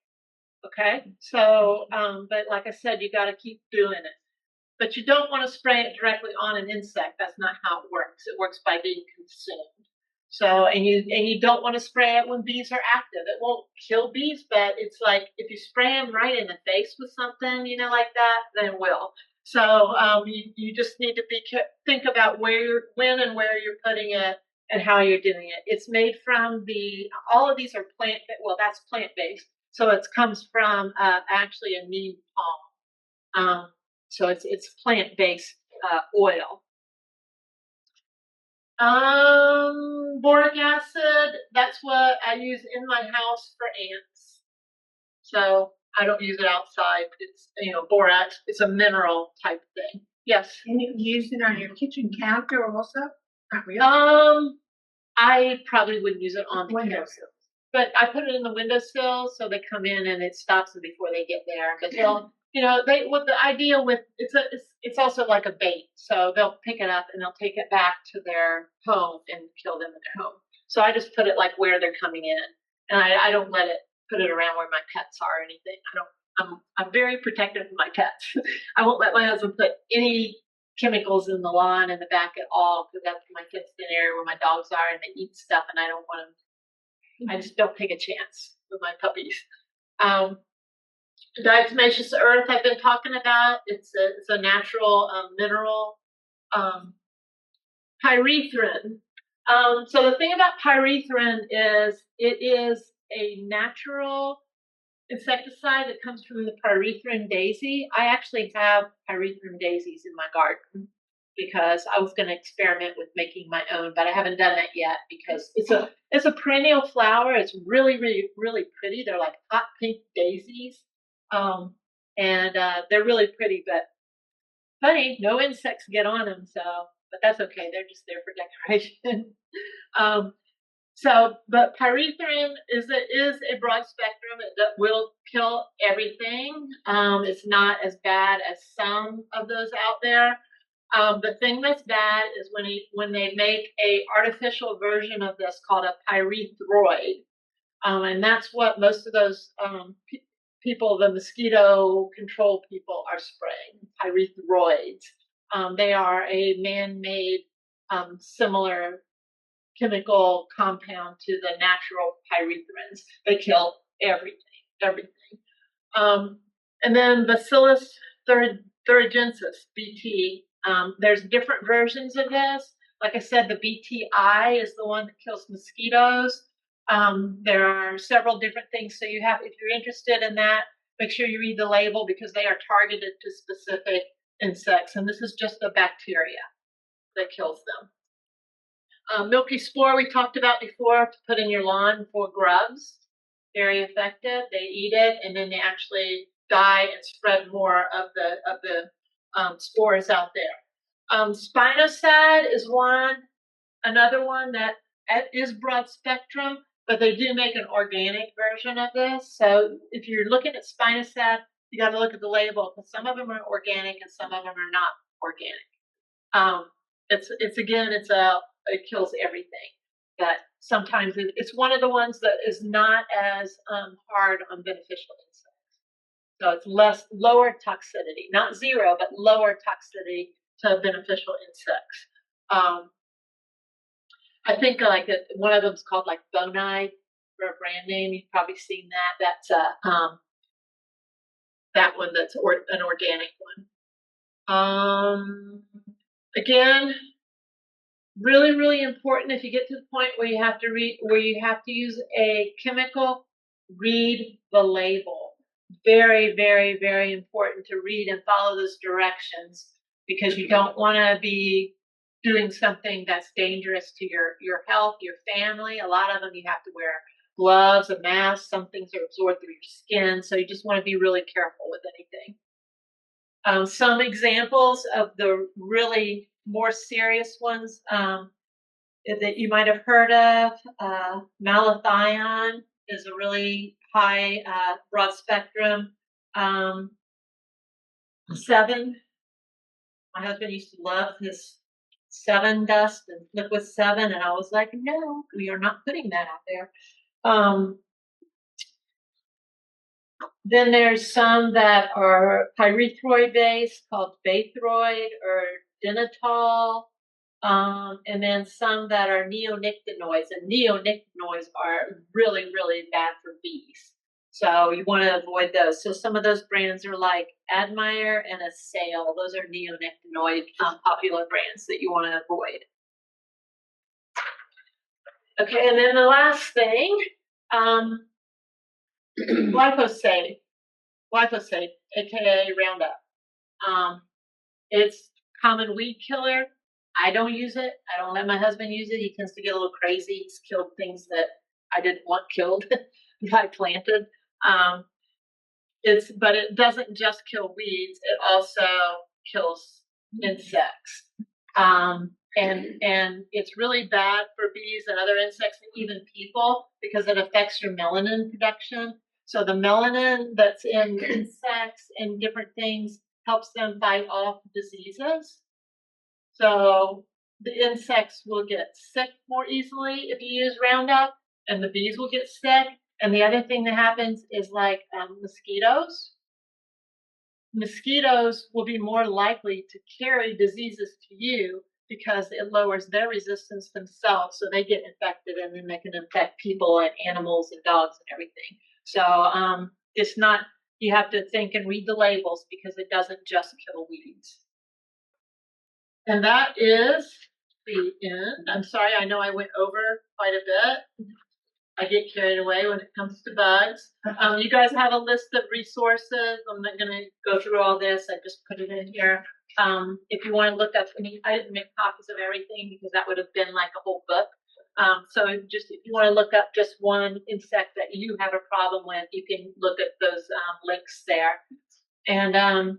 Okay, so, but like I said, you got to keep doing it. But you don't want to spray it directly on an insect. That's not how it works. It works by being consumed. So, and you don't want to spray it when bees are active. It won't kill bees, but it's like if you spray them right in the face with something, like that, then it will. So you just need to think about when and where you're putting it and how you're doing it. It's made from all of these are that's plant-based. So it comes from actually a neem palm. So it's plant-based oil. Boric acid, that's what I use in my house for ants. So I don't use it outside. It's, borax. It's a mineral type thing. Yes. Can you use it on your kitchen counter also? Not really. I probably wouldn't use it on the Windowsill. counter, but I put it in the windowsill so they come in and it stops them before they get there. But they'll, what the idea with it's also like a bait, so they'll pick it up and they'll take it back to their home and kill them in their home. So I just put it like where they're coming in, and I don't let it put it around where my pets are or anything. I'm very protective of my pets. I won't let my husband put any chemicals in the lawn and the back at all, because that's my fenced-in area where my dogs are and they eat stuff, and I don't want them. I just don't take a chance with my puppies. Diatomaceous earth I've been talking about. It's a natural mineral. Pyrethrin. So the thing about pyrethrin is it is a natural insecticide that comes from the pyrethrin daisy. I actually have pyrethrin daisies in my garden because I was going to experiment with making my own, but I haven't done that yet because it's a perennial flower. It's really, really, really pretty. They're like hot pink daisies, and they're really pretty. But funny, no insects get on them, but that's okay. They're just there for decoration. But pyrethrin is a broad spectrum that will kill everything. It's not as bad as some of those out there. The thing that's bad is when they make a artificial version of this called a pyrethroid, and that's what most of those people, the mosquito control people, are spraying pyrethroids. They are a man-made similar chemical compound to the natural pyrethrins. They kill everything. And then Bacillus thuringiensis, BT. There's different versions of this. Like I said, the BTI is the one that kills mosquitoes. There are several different things. So if you're interested in that, make sure you read the label because they are targeted to specific insects. And this is just the bacteria that kills them. Milky spore we talked about before, to put in your lawn for grubs. Very effective. They eat it and then they actually die and spread more of the spores out there. Spinosad is another one that is broad spectrum, but they do make an organic version of this. So if you're looking at spinosad, you got to look at the label because some of them are organic and some of them are not organic. It kills everything, but sometimes it's one of the ones that is not as hard on beneficial insects. So it's lower toxicity, not zero, but lower toxicity to beneficial insects. I think one of them is called like Bonide for a brand name. You've probably seen that. That's that one that's an organic one. Again, really, really important if you get to the point where you have to use a chemical, read the label. Very, very, very important to read and follow those directions because you don't want to be doing something that's dangerous to your health, your family. A lot of them you have to wear gloves, a mask. Some things are absorbed through your skin, so you just want to be really careful with anything. Some examples of the really more serious ones that you might have heard of. Malathion is a really high broad spectrum. 7. My husband used to love his 7 dust and liquid 7, and I was like, no, we are not putting that out there. Then there's some that are pyrethroid based called Baythroid or Denatol. And then some that are neonicotinoids, and neonicotinoids are really, really bad for bees. So you want to avoid those. So some of those brands are like Admire and Assail. Those are neonicotinoid popular brands that you want to avoid. Okay, and then the last thing, glyphosate, aka Roundup. It's common weed killer. I don't use it. I don't let my husband use it. He tends to get a little crazy. He's killed things that I didn't want killed that I planted. but it doesn't just kill weeds, it also kills insects. And it's really bad for bees and other insects and even people because it affects your melanin production. So the melanin that's in insects and different things helps them fight off diseases. So the insects will get sick more easily if you use Roundup, and the bees will get sick. And the other thing that happens is like mosquitoes. Mosquitoes will be more likely to carry diseases to you because it lowers their resistance themselves. So they get infected and then they can infect people and animals and dogs and everything. So it's not, you have to think and read the labels because it doesn't just kill weeds. And that is the end. I'm sorry, I know I went over quite a bit. I get carried away when it comes to bugs. You guys have a list of resources. I'm not going to go through all this. I just put it in here. If you want to look up, I didn't make copies of everything because that would have been like a whole book. So just if you want to look up just one insect that you have a problem with, you can look at those links there. And